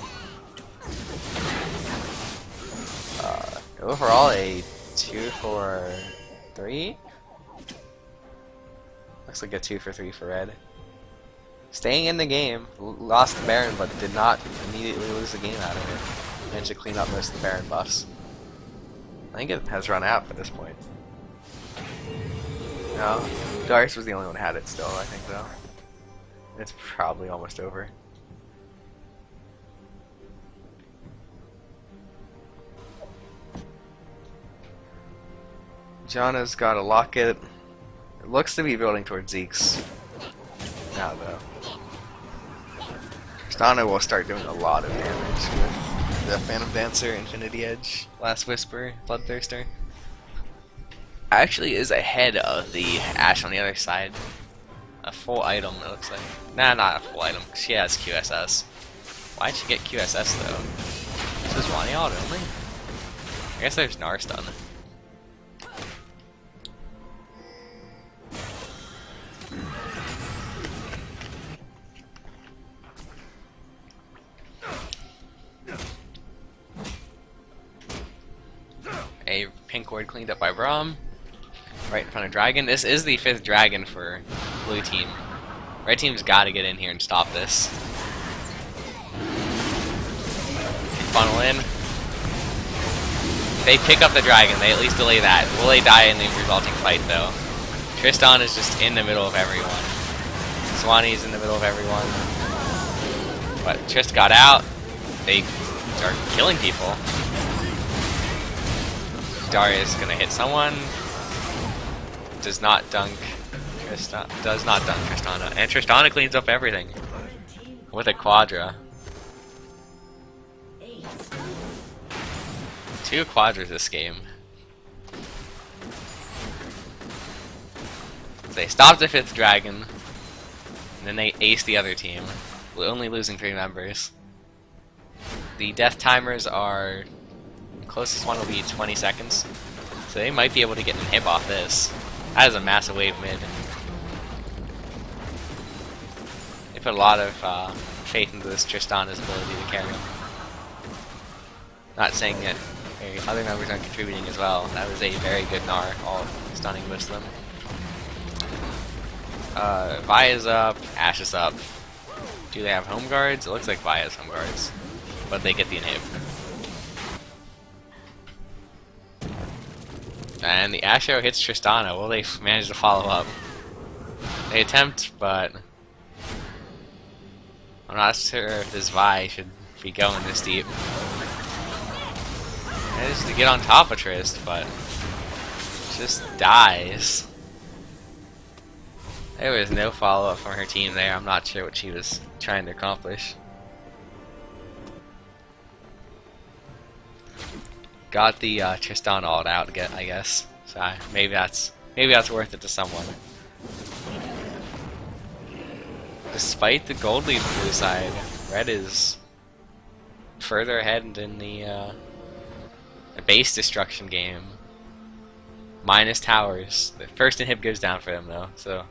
Overall, a 2 for 3? Looks like a 2 for 3 for red. Staying in the game, lost the Baron, but did not immediately lose the game out of it. Managed to clean up most of the Baron buffs. I think it has run out at this point. No, Darius was the only one who had it still, I think, though. It's probably almost over. Janna's got a locket. It looks to be building towards Zeke's now, though. Tristana will start doing a lot of damage with the Phantom Dancer, Infinity Edge, Last Whisper, Bloodthirster. Actually is ahead of the Ashe on the other side. A full item, it looks like. Nah, not a full item. She has QSS. Why'd she get QSS though? Is this one ult only? I guess there's Gnar stun. A pink ward cleaned up by Braum. Right in front of Dragon. This is the 5th Dragon for blue team. Red team's got to get in here and stop this. Funnel in. They pick up the Dragon. They at least delay that. Will they die in the resulting fight though? Tristan is just in the middle of everyone. Swanee's in the middle of everyone. But Trist got out. They start killing people. Darius gonna hit someone. Does not dunk Tristana. Does not dunk Tristana. And Tristana cleans up everything. With a Quadra. 2 Quadras this game. They stopped the 5th Dragon. And then they ace the other team. Only losing 3 members. The death timers are... closest one will be 20 seconds. So they might be able to get an inhib off this. That is a massive wave mid. They put a lot of faith into this Tristana's ability to carry him. Not saying that other members aren't contributing as well. That was a very good Gnar, all stunning most of them. Vi is up, Ashe is up. Do they have home guards? It looks like Vi has home guards. But they get the inhib. And the Ashe arrow hits Tristana. Will they manage to follow up? They attempt, but I'm not sure if this Vi should be going this deep. It is to get on top of Trist, but just dies. There was no follow-up from her team there. I'm not sure what she was trying to accomplish. Got the Tristan ult out, I guess. So maybe that's worth it to someone. Despite the gold lead on the blue side, red is further ahead in the base destruction game. Minus towers. The first inhib goes down for them though, so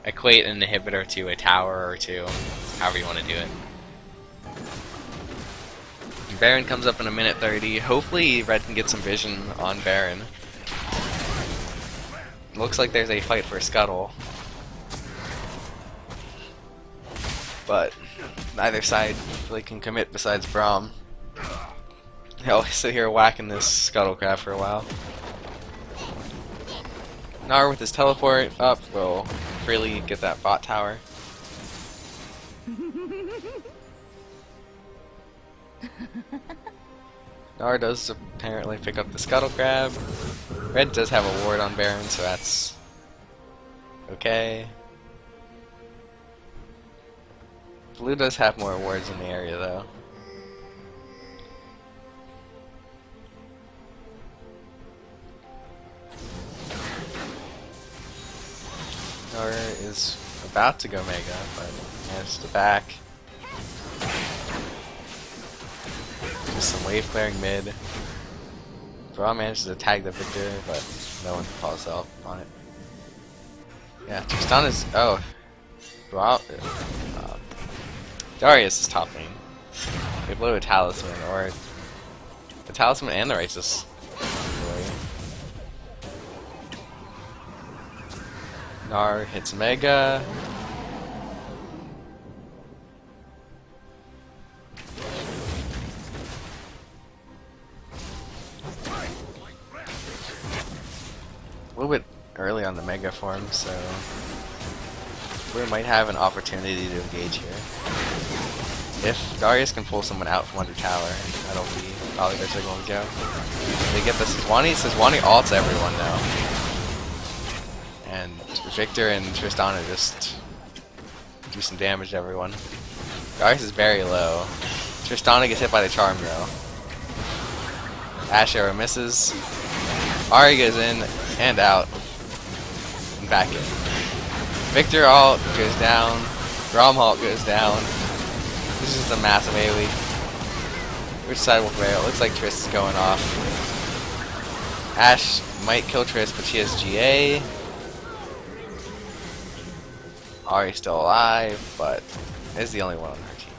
equate an inhibitor to a tower or two, however you want to do it. Baron comes up in a minute 30. Hopefully red can get some vision on Baron. Looks like there's a fight for Scuttle. But neither side really can commit besides Braum. He'll sit here whacking this Scuttlecraft for a while. Gnar with his teleport up will really get that bot tower. Nar does apparently pick up the Scuttle Crab. Red does have a ward on Baron, so that's okay. Blue does have more wards in the area though. Nar is about to go Mega, but managed to back. Just some wave clearing mid. Brawl manages to tag the Victor, but no one calls out on it. Yeah, Tristan is. Oh. Brawl. Darius is top lane. They blow a Talisman, or the Talisman and the Righteous. Nar hits Mega. A little bit early on the Mega form, so we might have an opportunity to engage here. If Darius can pull someone out from under tower, that'll be probably their signal to go. They get the Sejuani ults everyone now. And Victor and Tristana just do some damage to everyone. Darius is very low. Tristana gets hit by the charm though. Ash arrow misses. Ari goes in and out. And back in. Victor ult goes down. Grom ult goes down. This is just a massive AoE. Which side will prevail? It looks like Triss is going off. Ash might kill Triss, but she has GA. Ari's still alive, but is the only one on her team.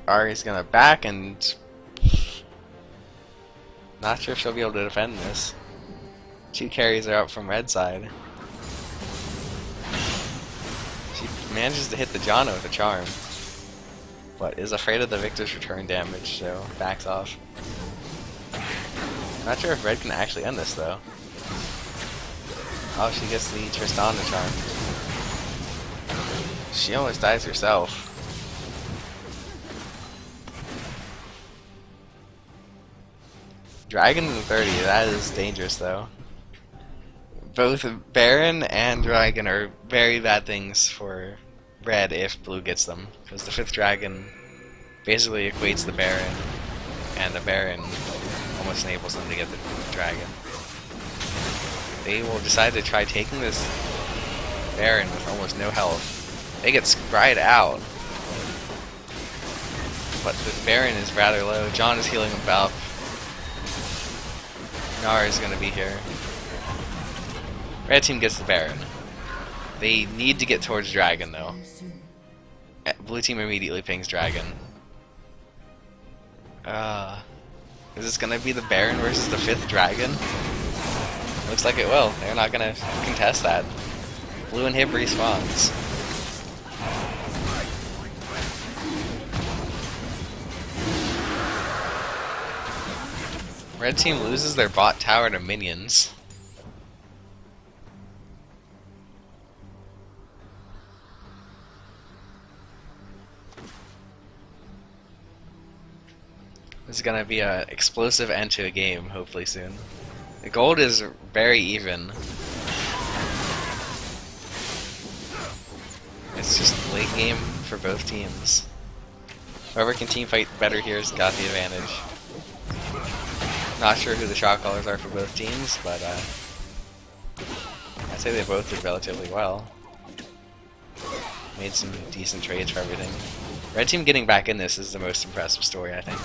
Ari's gonna back, and not sure if she'll be able to defend this. 2 carries are out from red side. She manages to hit the Janna with a charm, but is afraid of the Victor's return damage, so backs off. Not sure if red can actually end this though. Oh, she gets the Tristana charm. She almost dies herself. Dragon in 30, that is dangerous though. Both Baron and Dragon are very bad things for red if blue gets them, because the 5th dragon basically equates the Baron, and the Baron almost enables them to get the dragon. They will decide to try taking this Baron with almost no health. They get scryed out, but the Baron is rather low. John is healing him up. Nar is going to be here. Red team gets the Baron. They need to get towards Dragon though. Blue team immediately pings Dragon. Is this gonna be the Baron versus the 5th dragon? Looks like it will. They're not gonna contest that. Blue and Hib respawns. Red team loses their bot tower to minions. This is gonna be an explosive end to a game, hopefully soon. The gold is very even. It's just late game for both teams. Whoever can team fight better here has got the advantage. Not sure who the shot callers are for both teams, but I'd say they both did relatively well. Made some decent trades for everything. Red team getting back in this is the most impressive story, I think.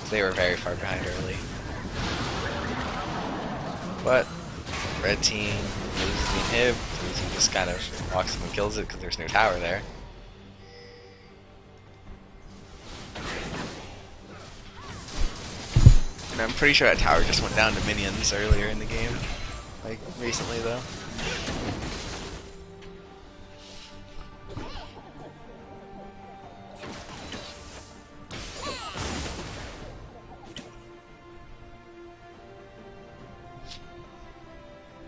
They were very far behind early. But red team loses the inhib. Blue team just kind of walks up and kills it because there's no tower there. And I'm pretty sure that tower just went down to minions earlier in the game. Like, recently though.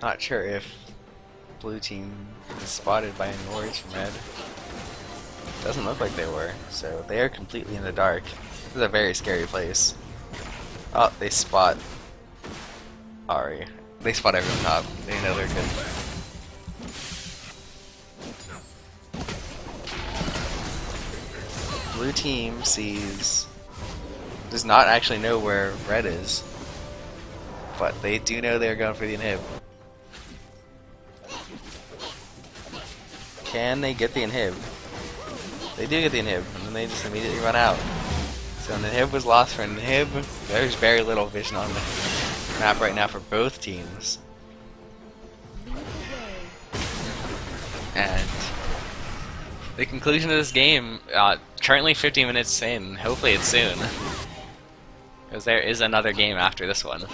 Not sure if blue team is spotted by any wards from red. Doesn't look like they were, so they are completely in the dark. This is a very scary place. Oh, they spot Ari. They spot everyone top. They know they're good. Blue team does not actually know where red is, but they do know they're going for the inhib. Can they get the inhib? They do get the inhib, and then they just immediately run out. So an inhib was lost for an inhib. There's very little vision on the map right now for both teams. And the conclusion of this game, currently 15 minutes in, hopefully it's soon. Because there is another game after this one.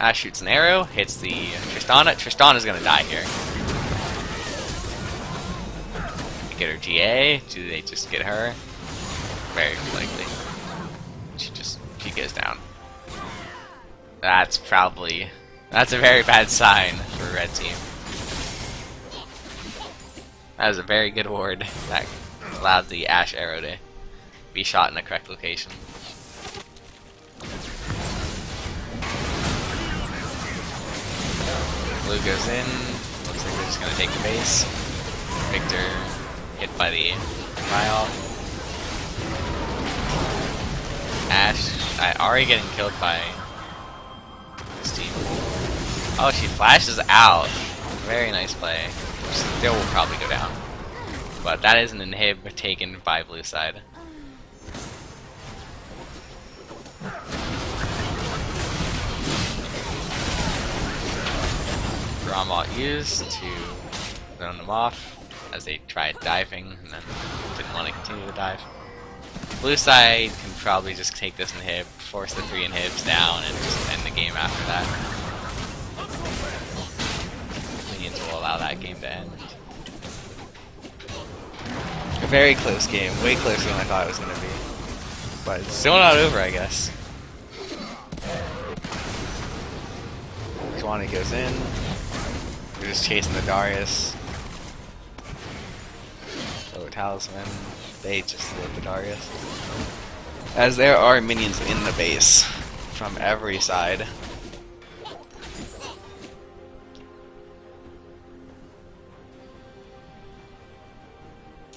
Ash shoots an arrow, hits the Tristana. Tristana's gonna die here. Get her GA. Do they just get her? Very likely. She goes down. That's a very bad sign for red team. That was a very good ward that allowed the Ash arrow to be shot in the correct location. Blue goes in. Looks like they're just gonna take the base. Victor hit by the Ryle. Ash, Ari getting killed by this team. Oh, she flashes out. Very nice play. Still will probably go down. But that is an inhib taken by blue side. Gromwalt used to zone them off as they tried diving and then didn't want to continue to dive. Blue side can probably just take this inhib, force the 3 inhibs down, and just end the game after that. Minions will allow that game to end. A very close game, way closer than I thought it was going to be. But it's still not over, I guess. Kwani goes in. They're just chasing the Darius. Oh, Talisman. They just live the Darius. As there are minions in the base from every side.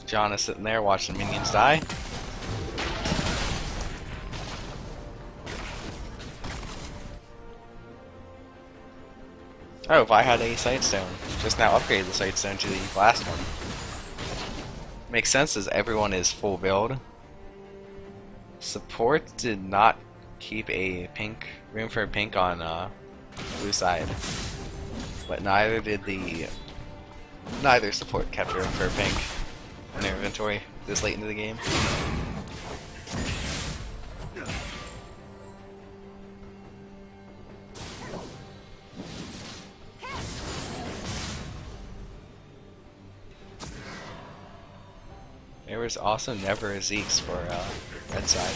John is sitting there watching minions die. Oh, Vi had a Sightstone. Just now upgraded the Sightstone to the last one. Makes sense as everyone is full build. Support did not keep a pink room for a pink on blue side, but neither support kept room for a pink in their inventory this late into the game. There was also never a Zeke's for red side.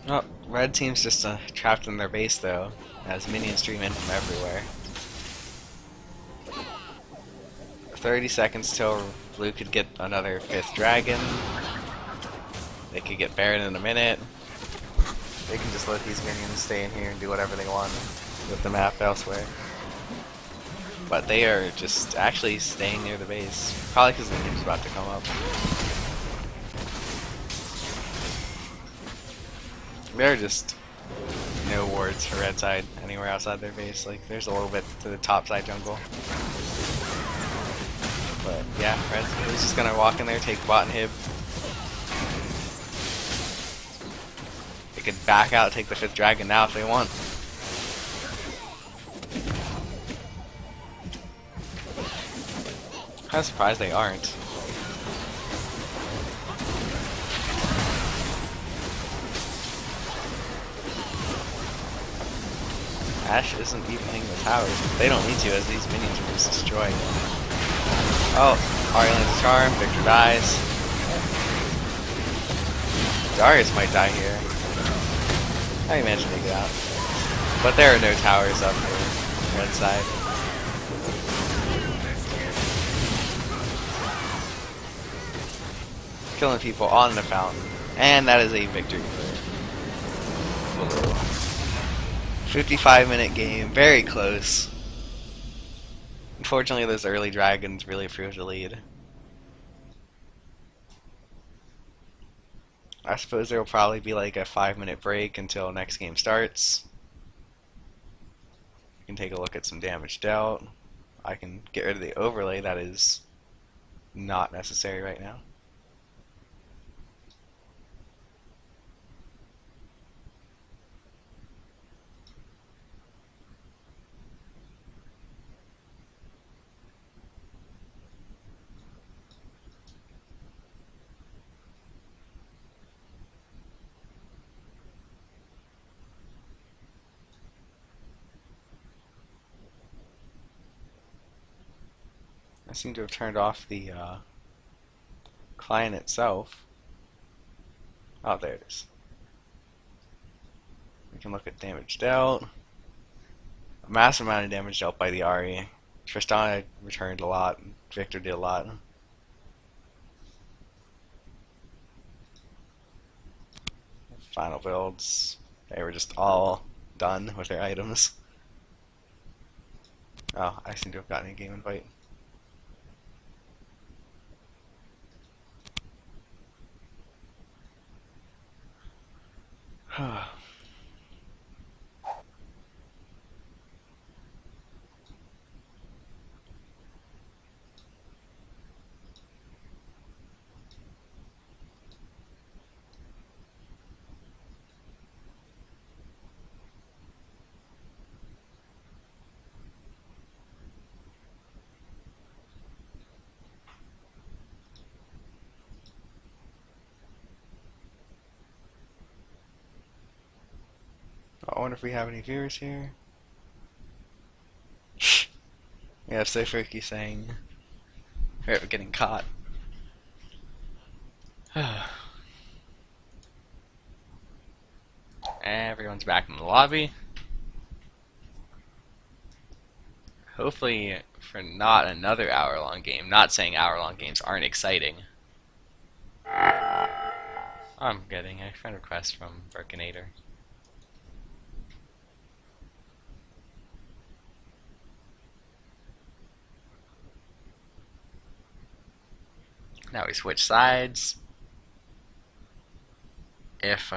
Oh, red team's just trapped in their base though, as minions stream in from everywhere. 30 seconds till blue could get another 5th dragon. They could get Baron in a minute. They can just let these minions stay in here and do whatever they want with the map elsewhere. But they are just actually staying near the base. Probably because the game's about to come up. There are just no wards for red side anywhere outside their base. Like, there's a little bit to the top side jungle. But yeah, red's just gonna walk in there, take bot and hib. They could back out, take the 5th dragon now if they want. Kinda surprised they aren't. Ash isn't even hitting the towers. They don't need to, as these minions are just destroyed. Oh, Ireland's charm. Victor dies. Darius might die here. How do you manage to make it out? But there are no towers up here. Red side. Killing people on the fountain. And that is a victory for Blue. 55-minute game. Very close. Unfortunately, those early dragons really proved the lead. I suppose there will probably be like a 5-minute break until next game starts. You can take a look at some damage dealt. I can get rid of the overlay that is not necessary right now. I seem to have turned off the client itself. Oh, there it is. We can look at damage dealt. A massive amount of damage dealt by the Ari. Tristana returned a lot. Victor did a lot. Final builds. They were just all done with their items. Oh, I seem to have gotten a game invite. I wonder if we have any viewers here. Yeah, so freaky saying we're getting caught. Everyone's back in the lobby. Hopefully for not another hour-long game. Not saying hour-long games aren't exciting. I'm getting a friend request from Burkinator. Now we switch sides. If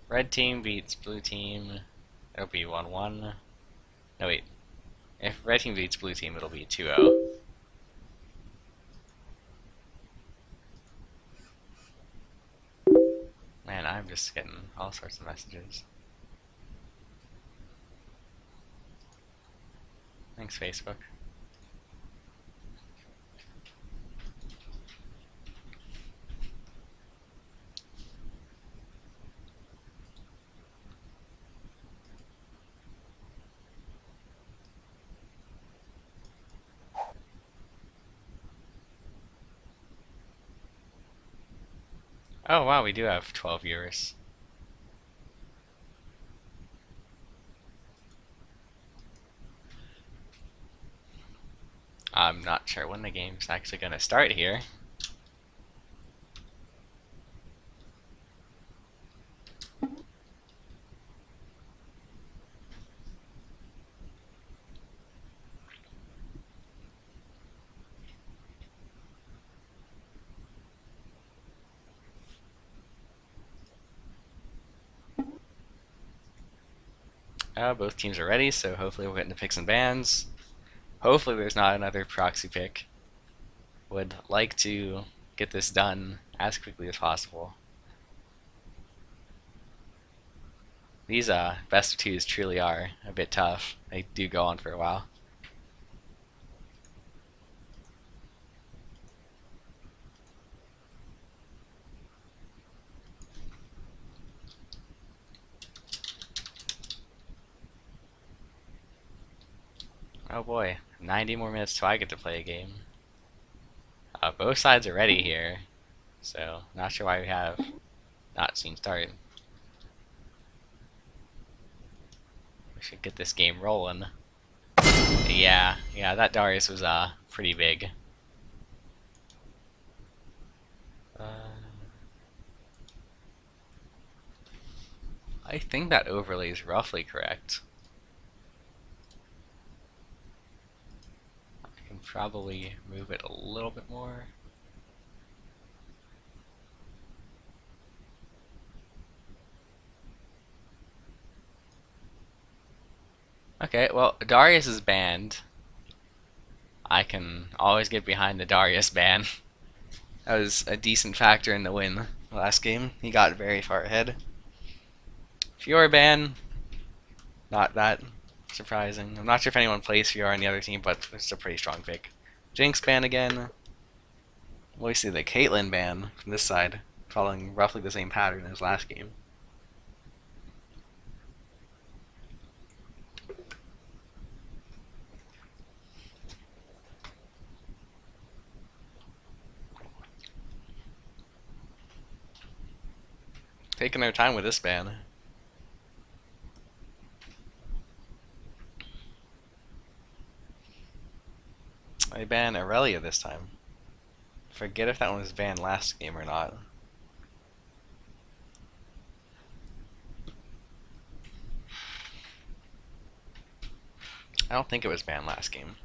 red team beats blue team, it'll be 1-1. No, wait. If red team beats blue team, it'll be 2-0. Man, I'm just getting all sorts of messages. Thanks, Facebook. Oh wow, we do have 12 viewers. I'm not sure when the game's actually gonna start here. Both teams are ready, so hopefully we're getting to pick some bans. Hopefully there's not another proxy pick. Would like to get this done as quickly as possible. These best of twos truly are a bit tough. They do go on for a while. Oh boy, 90 more minutes till I get to play a game. Both sides are ready here, so not sure why we have not seen start. We should get this game rolling. Yeah, that Darius was pretty big. Uh, I think that overlay is roughly correct. I can probably move it a little bit more. Okay, well, Darius is banned. I can always get behind the Darius ban. That was a decent factor in the win last game. He got very far ahead. Fiora ban, not that surprising. I'm not sure if anyone plays Fiora on the other team, but it's a pretty strong pick. Jinx ban again. We see the Caitlyn ban from this side, following roughly the same pattern as last game. Taking their time with this ban. They ban Aurelia this time. Forget if that one was banned last game or not. I don't think it was banned last game.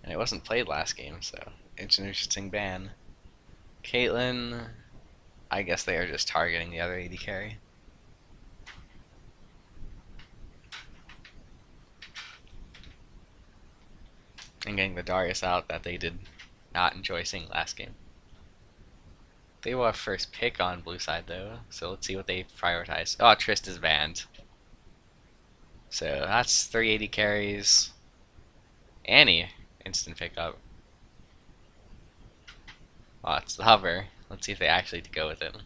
And it wasn't played last game, so it's an interesting ban. Caitlyn, I guess they are just targeting the other AD carry. And getting the Darius out that they did not enjoy seeing last game. They will have first pick on blue side though, so let's see what they prioritize. Oh, Trist is banned. So that's 380 carries. Annie, instant pickup. Oh, it's the hover. Let's see if they actually go with it.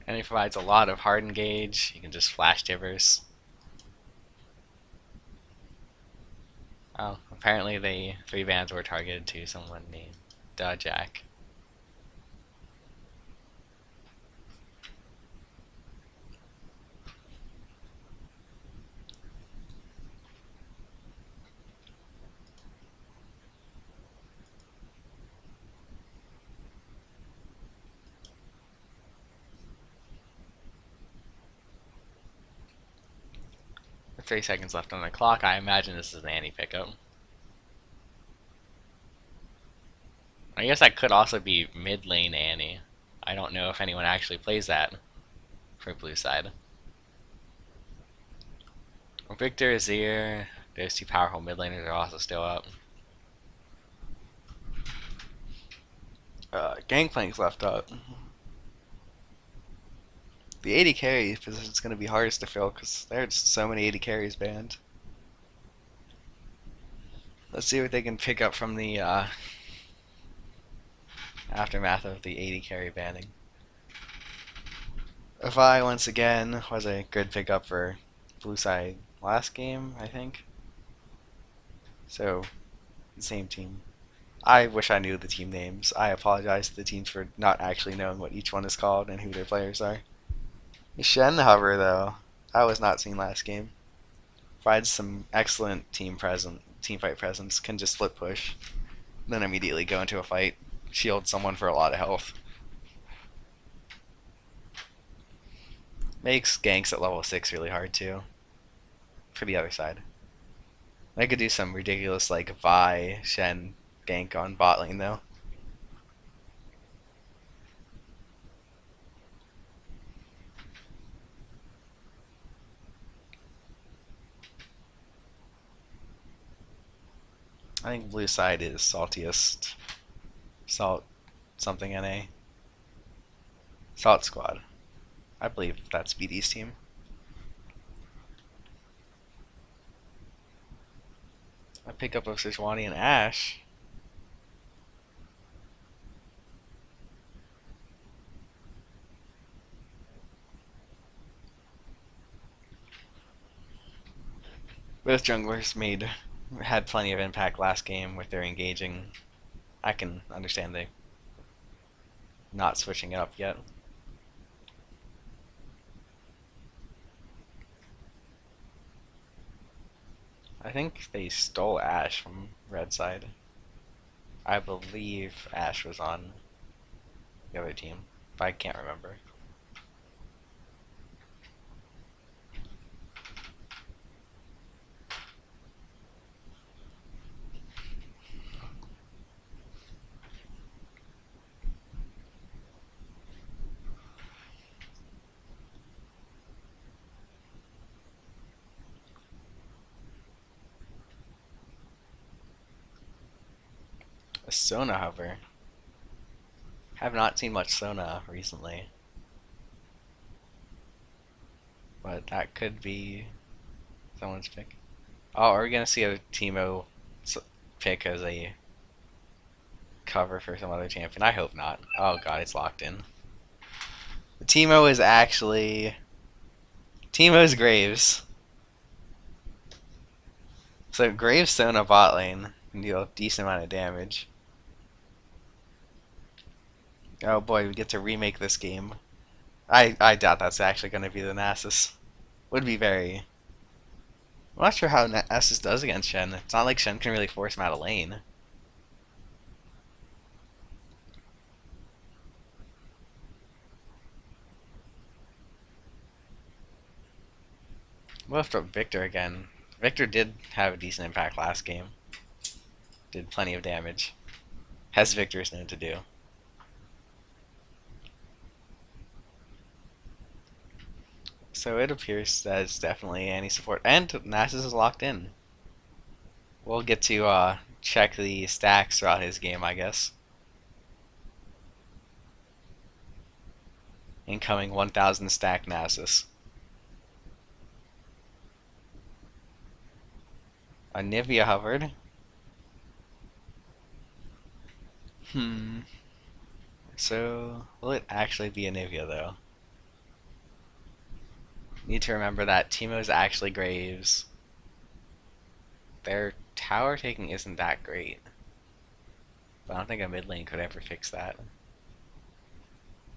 And it provides a lot of hard engage. You can just flash Tivers. Oh, apparently the 3 bans were targeted to someone named Jack. With 3 seconds left on the clock, I imagine this is an Annie pickup. I guess that could also be mid lane Annie. I don't know if anyone actually plays that for blue side. Victor is here. Those 2 powerful mid laners are also still up. Gangplank's left up. The 80 carry position is going to be hardest to fill because there's so many 80 carries banned. Let's see what they can pick up from the aftermath of the 80 carry banning. Vi once again was a good pickup for blue side last game, I think. So, same team. I wish I knew the team names. I apologize to the teams for not actually knowing what each one is called and who their players are. Shen Hover, though, that was not seen last game. Provides some excellent team fight presence. Can just split push, then immediately go into a fight, shield someone for a lot of health. Makes ganks at level 6 really hard too. For the other side, I could do some ridiculous like Vi Shen gank on bot lane though. I think blue side is saltiest. Salt something NA. Salt Squad. I believe that's BD's team. I pick up of Sejuani and Ashe. Both junglers had plenty of impact last game with their engaging. I can understand they not switching it up yet. I think they stole Ashe from red side. I believe Ashe was on the other team, but I can't remember. A Sona hover. Have not seen much Sona recently, but that could be someone's pick. Oh, are we gonna see a Teemo pick as a cover for some other champion? I hope not. Oh god, it's locked in. The Teemo is actually Teemo's Graves. So Graves Sona bot lane can deal a decent amount of damage. Oh boy, we get to remake this game. I doubt that's actually going to be the Nasus. Would be very. I'm not sure how Nasus does against Shen. It's not like Shen can really force him out of lane. We'll have to Victor again. Victor did have a decent impact last game. Did plenty of damage. As Victor is known to do. So it appears that it's definitely any support. And Nasus is locked in. We'll get to check the stacks throughout his game, I guess. Incoming 1000 stack Nasus. Anivia hovered. So, will it actually be Anivia though? Need to remember that Teemo's actually Graves. Their tower taking isn't that great. But I don't think a mid lane could ever fix that.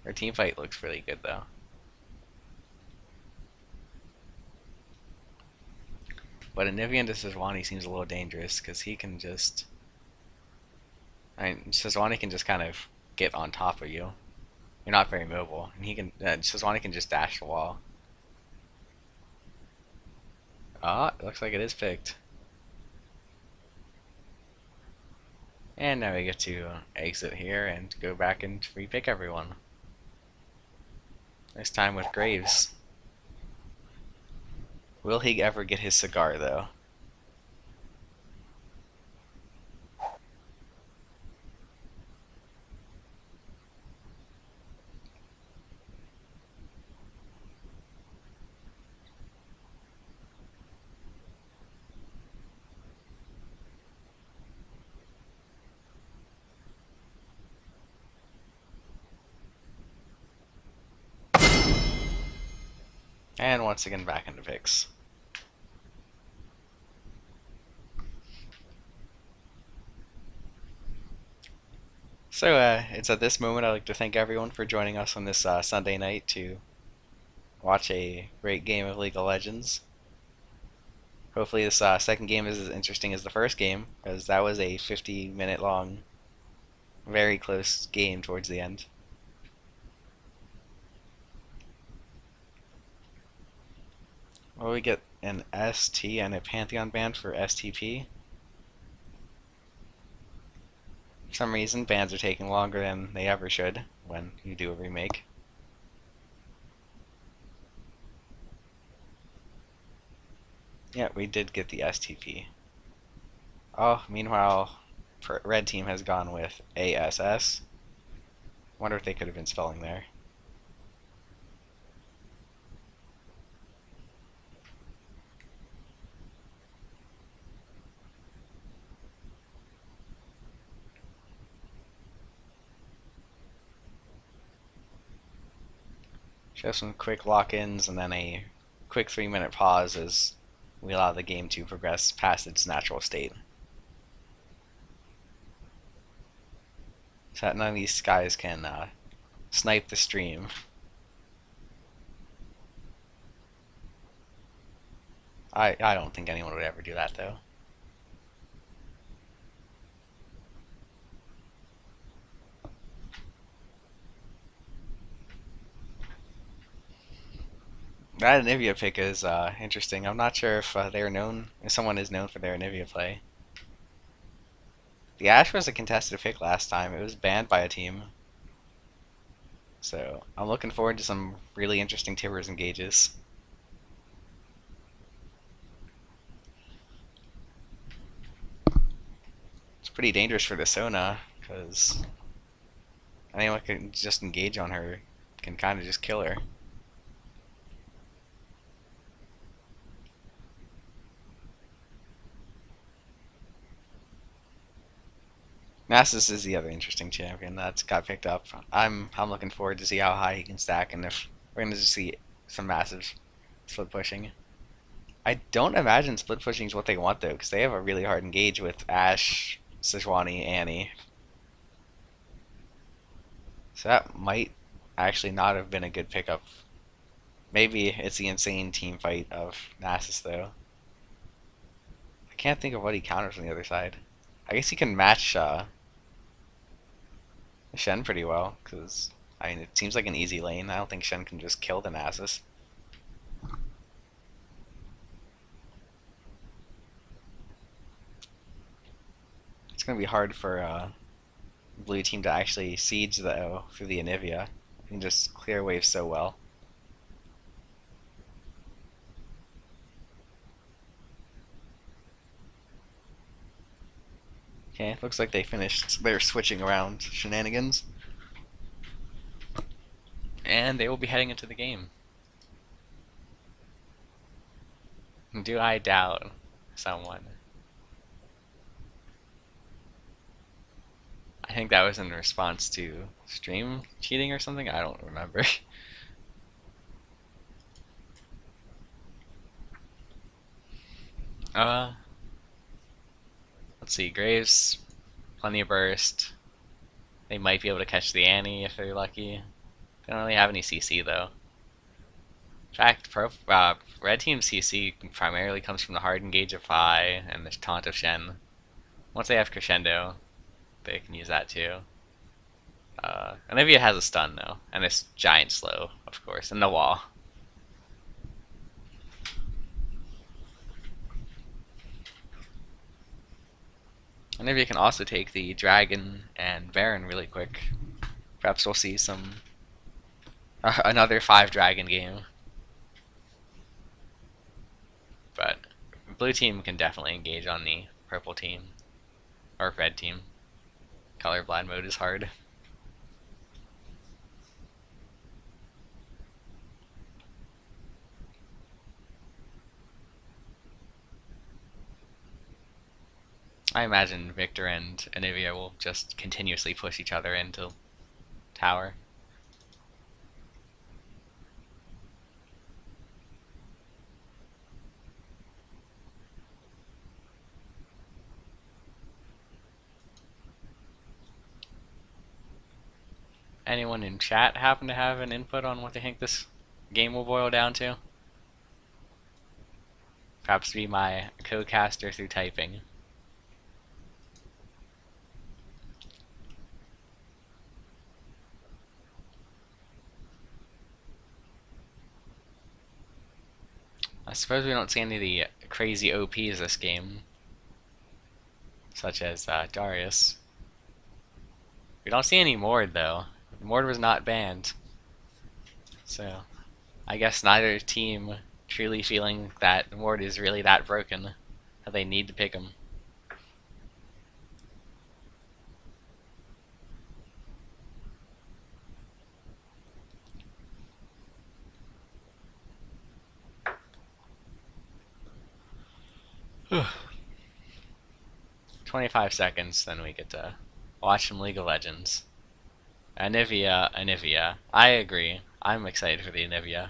Their team fight looks really good though. But Anivia into Sejuani seems a little dangerous because he can just. Sejuani can just kind of get on top of you. You're not very mobile, and he can. Sejuani can just dash the wall. Ah, it looks like it is picked. And now we get to exit here and go back and repick everyone. This time with Graves. Will he ever get his cigar though? And once again back into picks. So it's at this moment I'd like to thank everyone for joining us on this Sunday night to watch a great game of League of Legends. Hopefully this second game is as interesting as the first game, because that was a 50-minute long, very close game towards the end. Well, we get an ST and a Pantheon ban for STP. For some reason, bans are taking longer than they ever should when you do a remake. Yeah, we did get the STP. Oh, meanwhile, red team has gone with ASS. Wonder if they could have been spelling there. Show some quick lock-ins and then a quick 3-minute pause as we allow the game to progress past its natural state. So that none of these guys can snipe the stream. I don't think anyone would ever do that though. That Anivia pick is interesting. I'm not sure if if someone is known for their Anivia play. The Ashe was a contested pick last time. It was banned by a team. So I'm looking forward to some really interesting Tibbers engages. It's pretty dangerous for the Sona, because anyone can just engage on her can kind of just kill her. Nasus is the other interesting champion that's got picked up. I'm looking forward to see how high he can stack and if we're gonna just see some massive split pushing. I don't imagine split pushing is what they want though, because they have a really hard engage with Ashe, Sejuani, Annie. So that might actually not have been a good pickup. Maybe it's the insane team fight of Nasus though. I can't think of what he counters on the other side. I guess he can match Shen pretty well, because I mean it seems like an easy lane. I don't think Shen can just kill the Nasus. It's gonna be hard for blue team to actually siege though through the Anivia and just clear waves so well. Okay, looks like they finished their switching around shenanigans. And they will be heading into the game. Do I doubt someone? I think that was in response to stream cheating or something. I don't remember. uh, let's see. Graves, plenty of burst. They might be able to catch the Annie if they're lucky. They don't really have any CC though. In fact, red team CC primarily comes from the hard engage of Phi and the taunt of Shen. Once they have Crescendo, they can use that too. Olivia has a stun though, and this giant slow, of course, and the wall. Olivia can also take the dragon and Baron really quick. Perhaps we'll see some another 5 dragon game. But blue team can definitely engage on the purple team or red team. Colorblind mode is hard. I imagine Victor and Anivia will just continuously push each other into tower. Anyone in chat happen to have an input on what they think this game will boil down to? Perhaps be my co-caster through typing. I suppose we don't see any of the crazy OPs this game, such as Darius. We don't see any Mord though. Mord was not banned, so I guess neither team truly feeling that Mord is really that broken that they need to pick him. Whew. 25 seconds, then we get to watch some League of Legends. Anivia. I agree. I'm excited for the Anivia.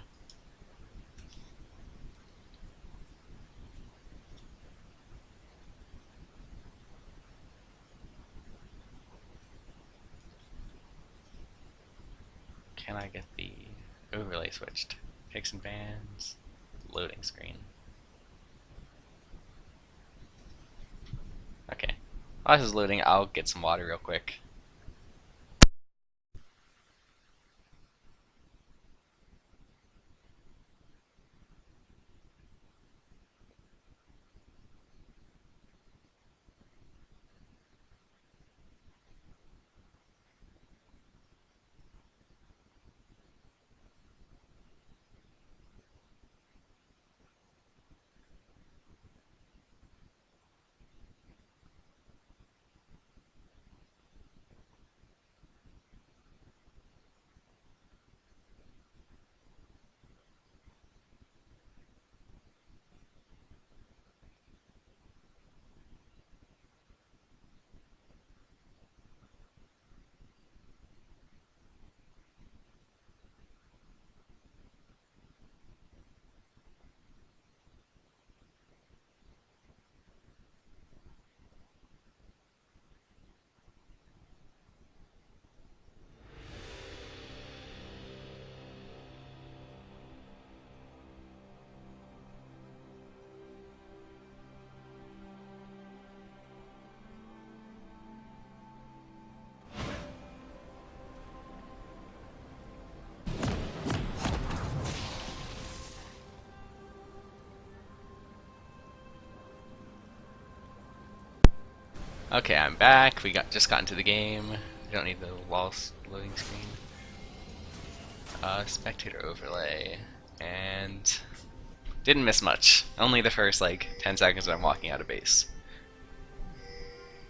Can I get the overlay switched? Picks and bands. Loading screen. Okay. While this is loading, I'll get some water real quick. Okay, I'm back. We just got into the game. We don't need the loading screen. Spectator overlay, and didn't miss much. Only the first like 10 seconds when I'm walking out of base.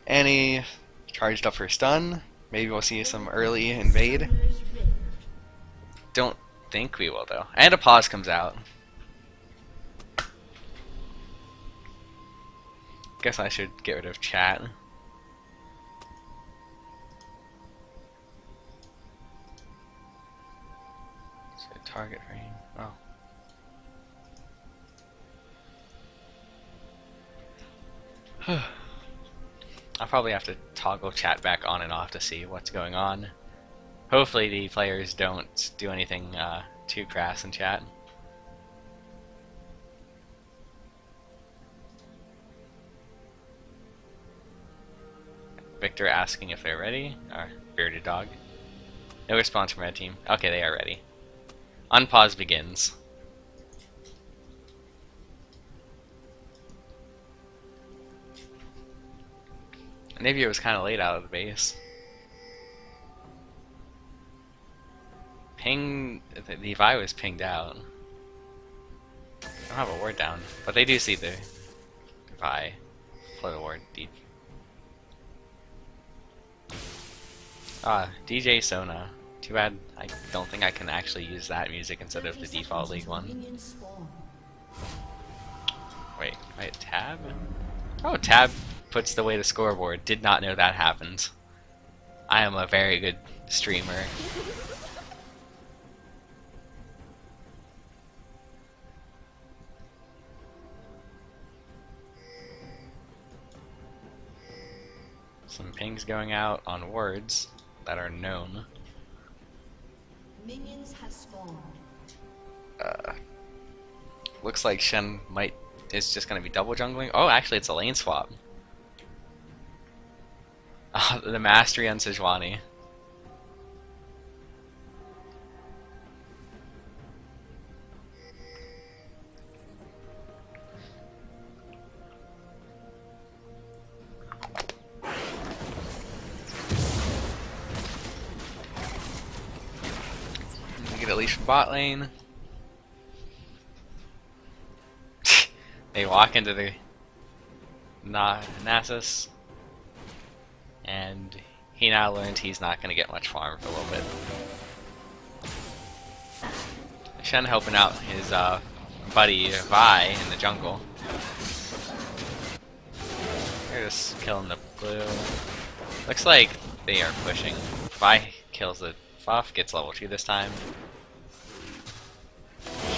Annie charged up her stun. Maybe we'll see some early invade. Don't think we will though. And a pause comes out. Guess I should get rid of chat. So target frame. Oh. I'll probably have to toggle chat back on and off to see what's going on. Hopefully the players don't do anything too crass in chat. Victor asking if they're ready. Our bearded dog. No response from red team. Okay, they are ready. Unpause begins. Navier was kind of late out of the base. Ping. The Vi was pinged out. I don't have a ward down, but they do see the Vi float a ward deep. DJ Sona. Too bad I don't think I can actually use that music instead of the default League one. Wait, tab? Oh, tab puts away the scoreboard. Did not know that happened. I am a very good streamer. Some pings going out on words that are known. Minions have spawned. Looks like Shen is just gonna be double jungling. Oh, actually, it's a lane swap. The mastery on Sejuani. Get at least from bot lane. They walk into the Nasus, and he now learns he's not going to get much farm for a little bit. Shen helping out his buddy Vi in the jungle. They're just killing the blue. Looks like they are pushing. Vi kills the buff, gets level 2 this time.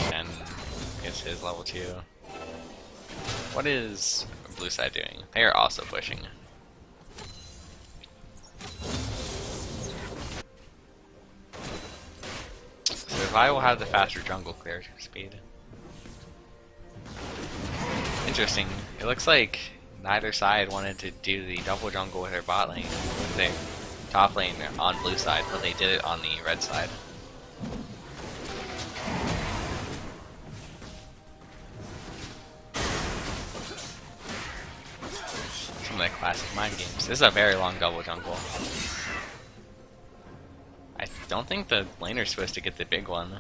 Shen gets his level 2. What is blue side doing? They are also pushing. Vi will have the faster jungle clear speed. Interesting. It looks like neither side wanted to do the double jungle with their bot lane, with their top lane on blue side, but they did it on the red side. Some of the classic mind games. This is a very long double jungle. I don't think the laner's supposed to get the big one.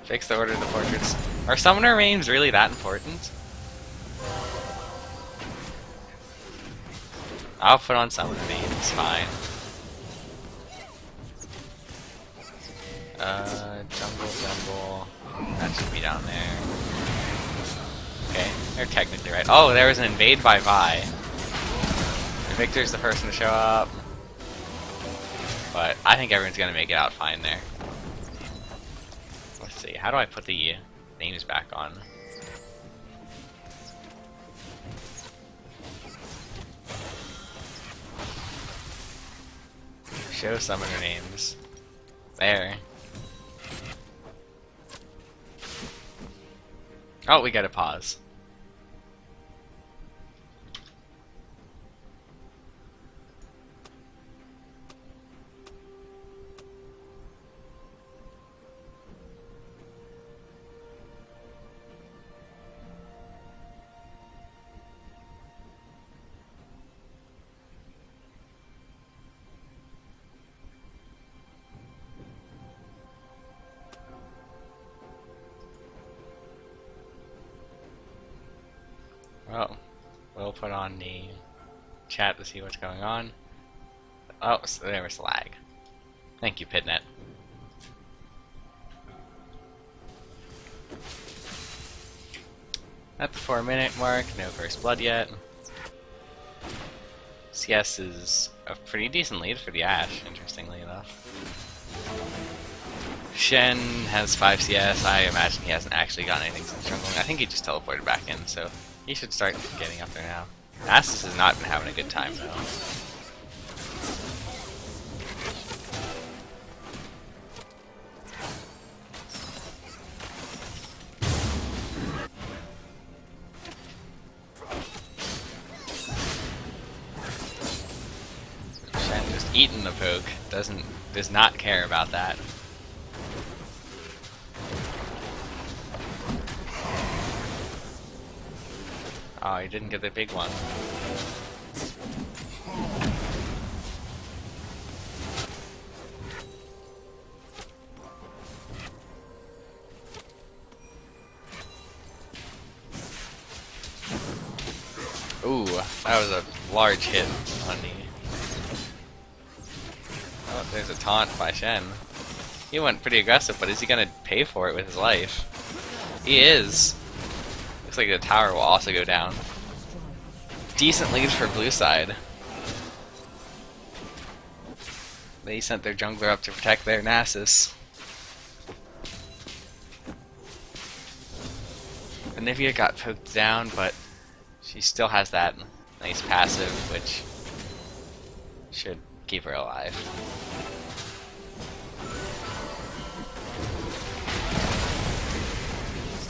Fix the order of the portraits. Are summoner names really that important? I'll put on summoner names, fine. Jungle. That should be down there. Okay, they're technically right. Oh, there was an invade by Vi. Victor's the person to show up. But I think everyone's gonna make it out fine there. Let's see, how do I put the names back on? Show summoner names. There. Oh, we gotta pause. Well, we'll put on the chat to see what's going on. Oh, so there was lag. Thank you, Pitnet. At the 4-minute mark, no first blood yet. CS is a pretty decent lead for the Ashe, interestingly enough. Shen has 5 CS. I imagine he hasn't actually gotten anything since jungling. I think he just teleported back in, so he should start getting up there now. Nasus has not been having a good time, though. Shen just eating the poke. Does not care about that. Oh, he didn't get the big one. Ooh, that was a large hit on the... Oh, there's a taunt by Shen. He went pretty aggressive, but is he gonna pay for it with his life? He is! Looks like the tower will also go down. Decent lead for blue side. They sent their jungler up to protect their Nasus. Anivia got poked down, but she still has that nice passive, which should keep her alive.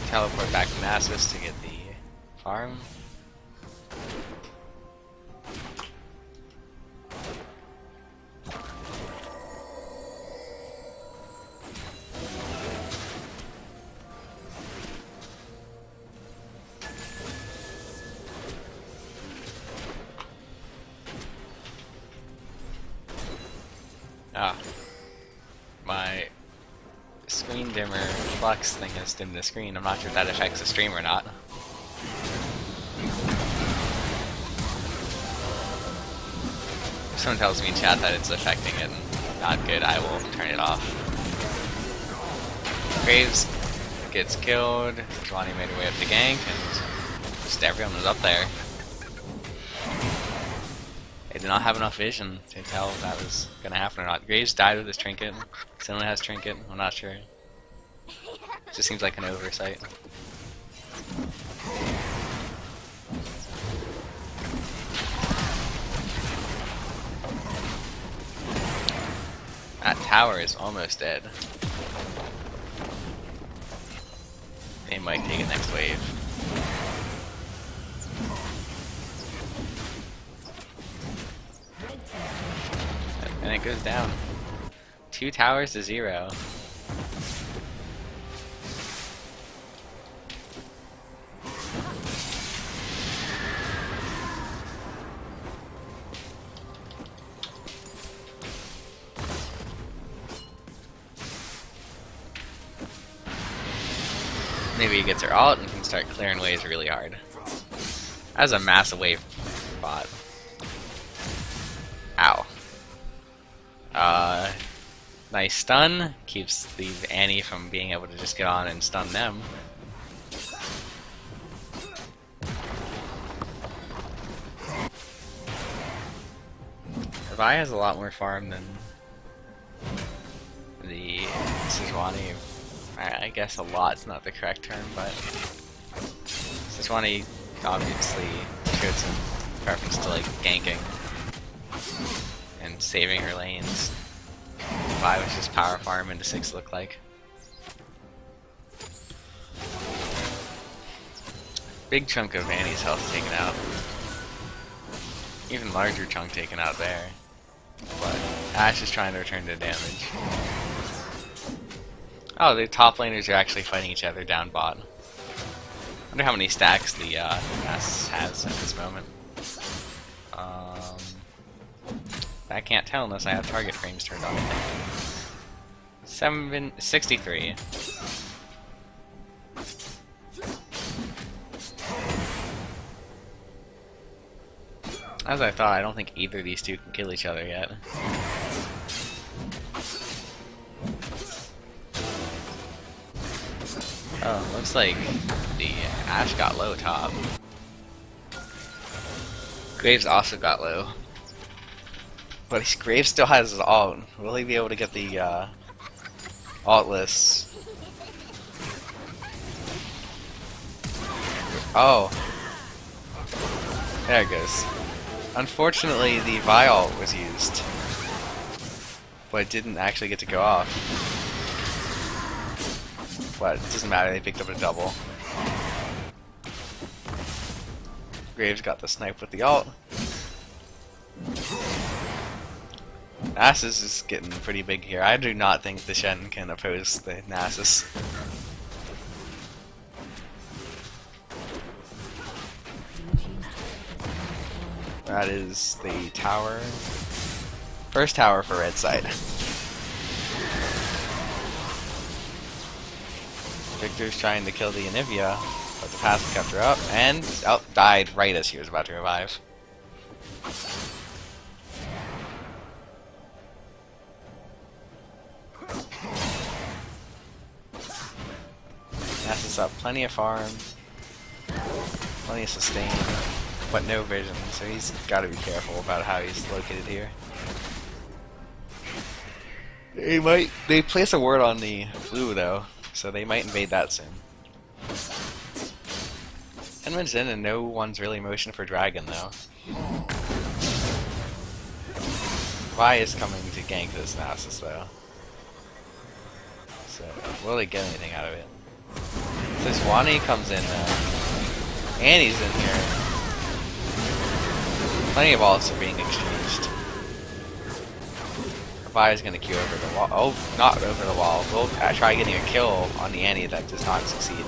Teleport back to Nasus to get the farm. Ah, my screen dimmer flux thing has dimmed the screen. I'm not sure if that affects the stream or not. If someone tells me in chat that it's affecting it, not good, I will turn it off. Graves gets killed. Johnny made her way up the gank, and just everyone was up there. They did not have enough vision to tell if that was gonna happen or not. Graves died with his trinket. Someone has trinket, I'm not sure. It just seems like an oversight. That tower is almost dead. They might take it next wave. And it goes down. 2 towers to 0. Maybe he gets her ult and can start clearing waves really hard. That's a massive wave bot. Ow. Nice stun. Keeps the Annie from being able to just get on and stun them. Vi has a lot more farm than the Sejuani. I guess a lot's not the correct term, but Sejuani obviously showed some preference to like ganking and saving her lanes. Vi was just power farm into 6 look like. Big chunk of Annie's health taken out. Even larger chunk taken out there. But Ashe is trying to return to damage. Oh, the top laners are actually fighting each other down bot. Wonder how many stacks the Nasus has at this moment. I can't tell unless I have target frames turned on. 63. As I thought, I don't think either of these two can kill each other yet. Oh, looks like the Ashe got low top. Graves also got low. But Graves still has his ult. Will he be able to get the ultless? Oh. There it goes. Unfortunately, the Vi ult was used. But it didn't actually get to go off. But it doesn't matter, they picked up a double. Graves got the snipe with the ult. Nasus is getting pretty big here. I do not think the Shen can oppose the Nasus. That is the tower. First tower for red side. Victor's trying to kill the Anivia, but the passive kept her up, and died right as she was about to revive. Nasus up plenty of farm, plenty of sustain, but no vision, so he's got to be careful about how he's located here. They place a ward on the blue though, so they might invade that soon. Enman's in and no one's really motion for dragon though. Vi is coming to gank this Nasus though. So, will they get anything out of it? Sejuani comes in now. Annie's in here. Plenty of ults are being exchanged. Vi is gonna queue over the wall. Oh, not over the wall. We'll try getting a kill on the Annie that does not succeed.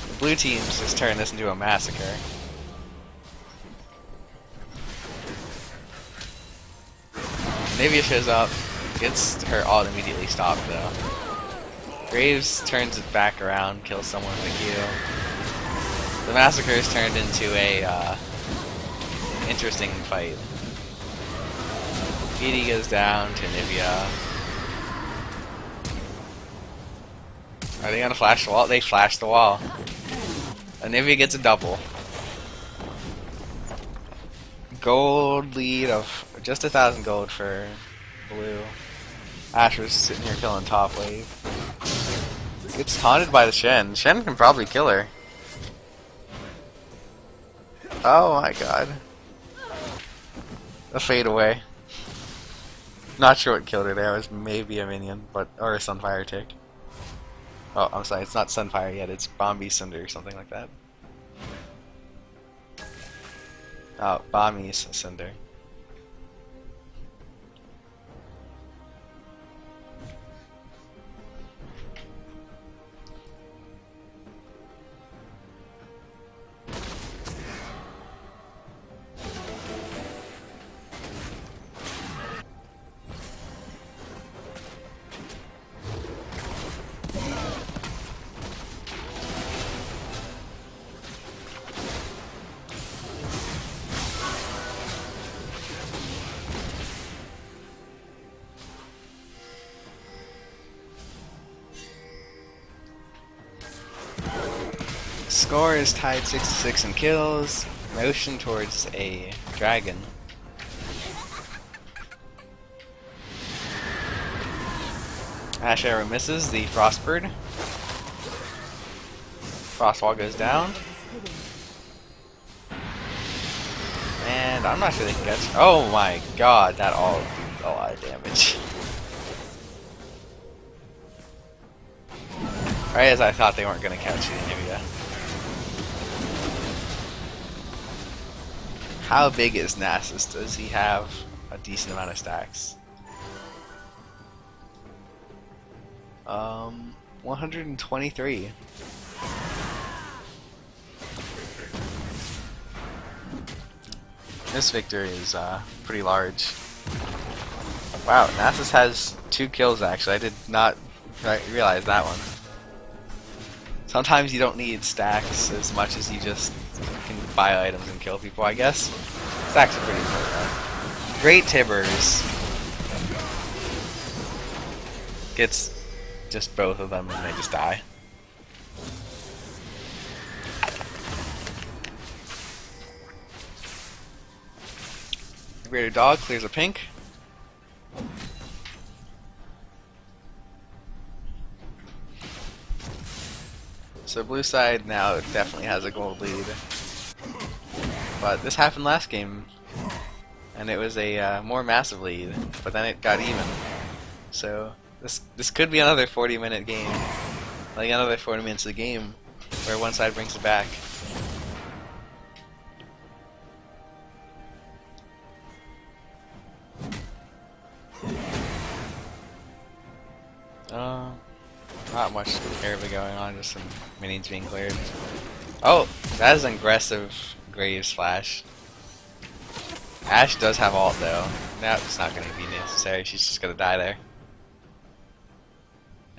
The blue team's just turned this into a massacre. Nivea shows up, gets her ult immediately stopped though. Graves turns it back around, kills someone with a Q. The massacre is turned into a interesting fight. PD goes down to Nivea. Are they gonna flash the wall? They flash the wall. Nivea gets a double. Gold lead of just 1,000 gold for blue. Ashe was sitting here killing top wave. Gets taunted by the Shen. Shen can probably kill her. Oh my god. A fade away. Not sure what killed her there. It was maybe a minion, but or a Sunfire tick. Oh, I'm sorry. It's not Sunfire yet. It's Bombi Cinder or something like that. Oh, Bombi's Cinder. Score is tied 66 in kills. Motion towards a dragon. Ash arrow misses the Frostbird. Frostwall goes down. And I'm not sure they can catch. Oh my god, that all did a lot of damage. Right as I thought they weren't going to catch the Anivia. How big is Nasus? Does he have a decent amount of stacks? 123. This victory is pretty large. Wow, Nasus has 2 kills actually. I did not realize that one. Sometimes you don't need stacks as much as you just can buy items and kill people, I guess. Stacks are pretty important though. Great Tibbers gets just both of them and they just die. The greater dog clears a pink. So blue side now definitely has a gold lead. But this happened last game, and it was a more massive lead, but then it got even. So this could be another 40-minute game, like another 40 minutes of the game, where one side brings it back. Not much terribly going on, just some minions being cleared. Oh, that is an aggressive Graves Flash. Ashe does have ult though. That's not going to be necessary, she's just going to die there.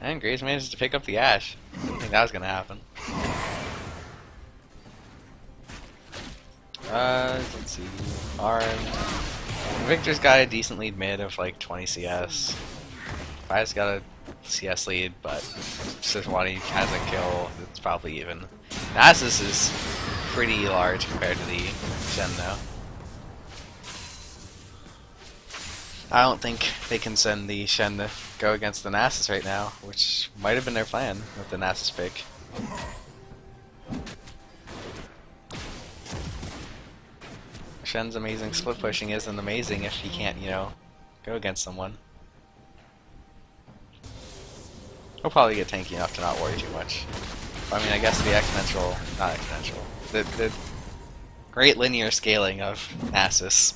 And Graves manages to pick up the Ashe. I didn't think that was going to happen. Let's see. Arm. Victor's got a decent lead mid of like 20 CS. Fi's got a CS lead, but just one he has a kill, it's probably even. Nasus is pretty large compared to the Shen though. I don't think they can send the Shen to go against the Nasus right now, which might have been their plan with the Nasus pick. Shen's amazing split pushing isn't amazing if he can't, you know, go against someone. He'll probably get tanky enough to not worry too much. I mean, I guess the exponential, not exponential, the great linear scaling of Nasus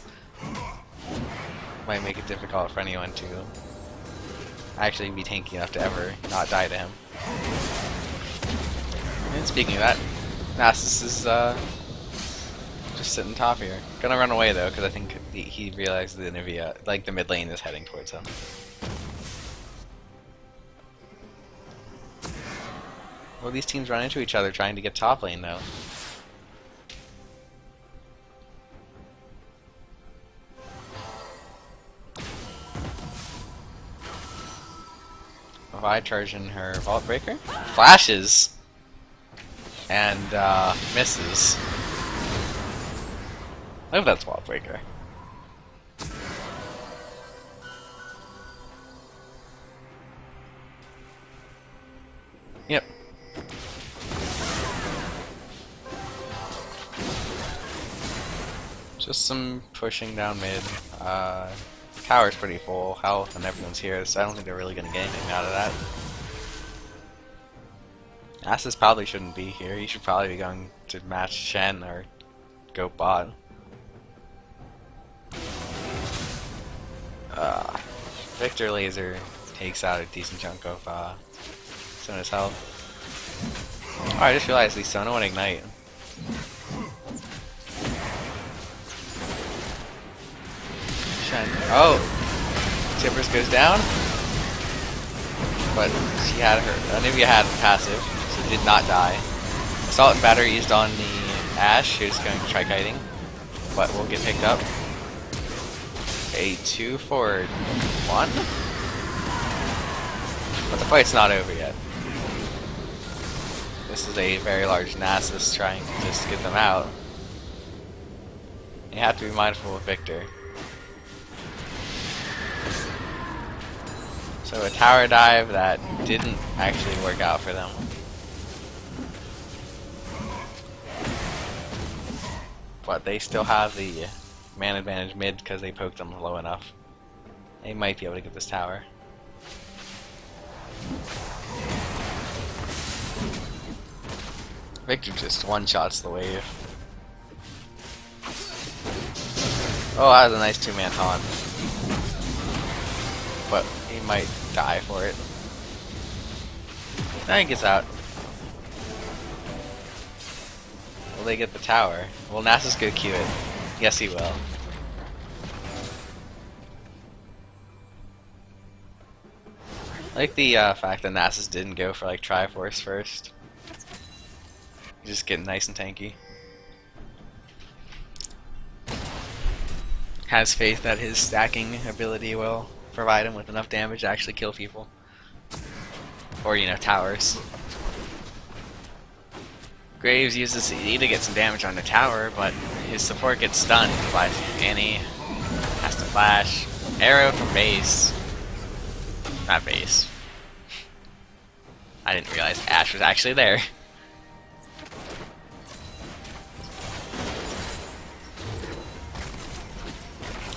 might make it difficult for anyone to actually be tanky enough to ever not die to him. And speaking of that, Nasus is just sitting top here. Gonna run away though, because I think he realized the Anivia, like the mid lane, is heading towards him. Well, these teams run into each other trying to get top lane though. Vi charging her Vault Breaker. Flashes! And misses. I hope that's Vault Breaker. Yep. Just some pushing down mid. Tower's pretty full health and everyone's here, so I don't think they're really gonna get anything out of that. Nasus probably shouldn't be here. He should probably be going to match Shen or go bot. Victor Laser takes out a decent chunk of Sona's health. Oh, I just realized the Sona went Ignite. Shen. Oh! Timbers goes down. But she had her. Olivia had passive, so did not die. Assault and Batter used on the Ashe, who's going to try kiting, but will get picked up. A 2 for 1? But the fight's not over yet. This is a very large Nasus trying to just get them out. You have to be mindful of Victor. So a tower dive that didn't actually work out for them. But they still have the man advantage mid because they poked them low enough. They might be able to get this tower. Victor just one-shots the wave. Oh, that was a nice two-man taunt. But he might die for it. Now he gets out. Will they get the tower? Will Nasus go Q it? Yes, he will. I like the fact that Nasus didn't go for like Triforce first. Just get nice and tanky. Has faith that his stacking ability will provide him with enough damage to actually kill people. Or, you know, towers. Graves uses CD to get some damage on the tower, but his support gets stunned by Annie. Has to flash. Arrow from base. Not base. I didn't realize Ashe was actually there.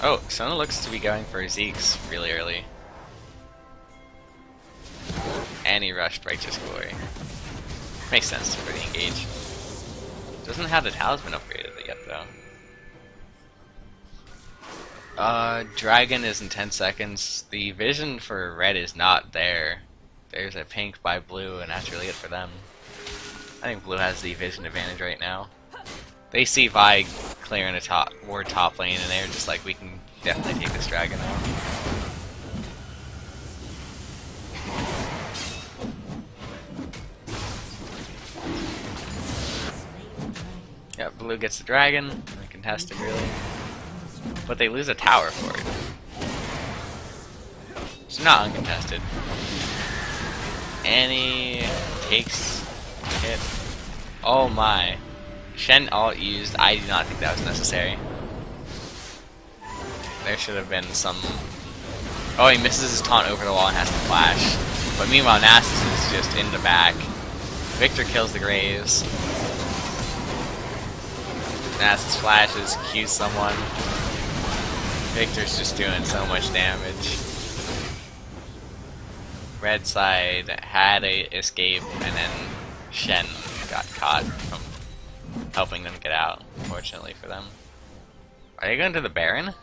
Oh, Sona looks to be going for Zeke's really early. And he rushed Righteous Glory. Makes sense for the engage. Doesn't have the talisman upgraded yet though. Dragon is in 10 seconds. The vision for red is not there. There's a pink by blue, and that's really it for them. I think blue has the vision advantage right now. They see Vi clearing a ward top lane, and they're just like, we can definitely take this dragon out. Yep, blue gets the dragon. Uncontested, really. But they lose a tower for it. It's not uncontested. Annie takes a hit. Oh my. Shen ult used. I do not think that was necessary. There should have been some... Oh, he misses his taunt over the wall and has to flash. But meanwhile, Nasus is just in the back. Victor kills the Graves. Nasus flashes, Qs someone. Victor's just doing so much damage. Red side had a escape, and then Shen got caught from helping them get out, unfortunately for them. Are they going to the Baron?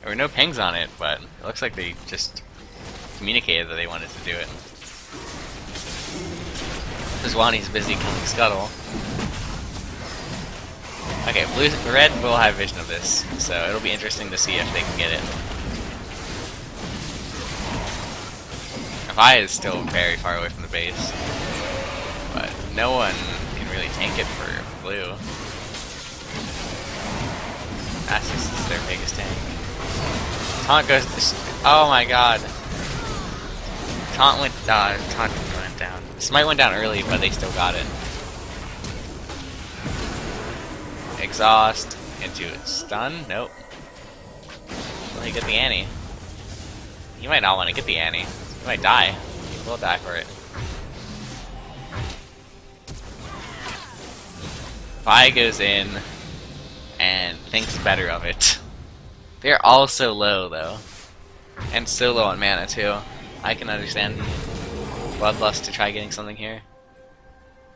There were no pings on it, but it looks like they just communicated that they wanted to do it. Zwani's busy killing Scuttle. Okay, red will have vision of this, so it'll be interesting to see if they can get it. Vi is still very far away from the base, but no one can really tank it for blue. Nasus is their biggest tank. Taunt goes. Oh my god. Taunt went down. Smite went down early, but they still got it. Exhaust into stun. Nope. Will he get the Annie? He might not want to get the Annie. He might die. He will die for it. Vi goes in and thinks better of it. They're all so low though, and so low on mana too. I can understand Bloodlust to try getting something here.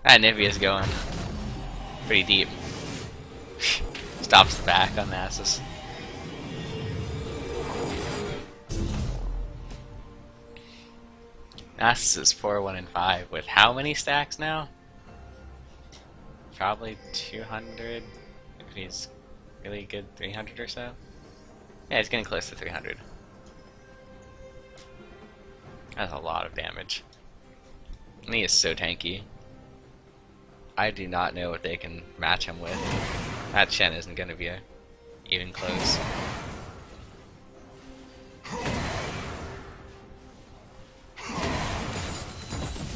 That Nivea's going pretty deep. Stops the back on Nasus. Nasus is 4-1-5 with how many stacks now? Probably 200. If he's really good, 300 or so. Yeah, he's getting close to 300. That's a lot of damage. And he is so tanky. I do not know what they can match him with. That Shen isn't going to be even close.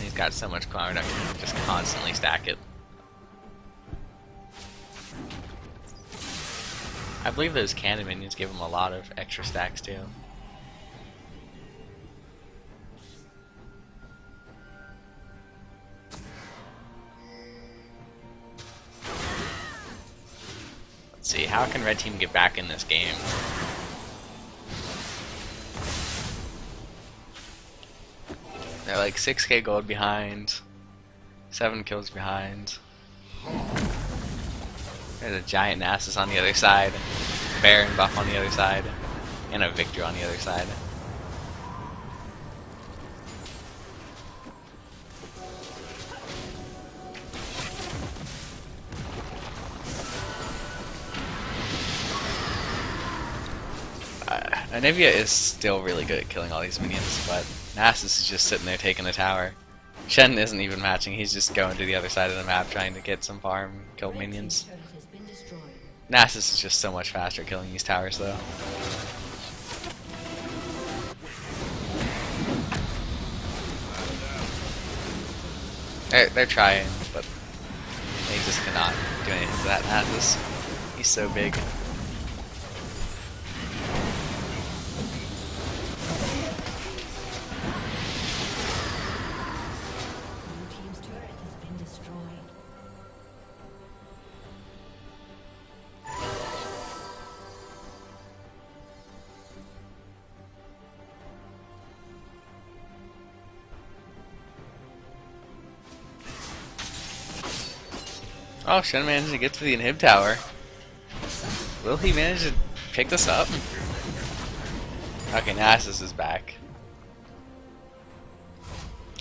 He's got so much climb reduction, he can just constantly stack it. I believe those cannon minions give him a lot of extra stacks too. Let's see, how can Red Team get back in this game? They're like 6k gold behind, 7 kills behind. There's a giant Nasus on the other side, Baron buff on the other side, and a Victor on the other side. Anivia is still really good at killing all these minions, but Nasus is just sitting there taking the tower. Shen isn't even matching, he's just going to the other side of the map trying to get some farm, kill minions. Nasus is just so much faster at killing these towers though. They're trying, but they just cannot do anything to that Nasus. He's so big. Oh, Shen managed to get to the inhib tower. Will he manage to pick this up? Okay, Nasus is back.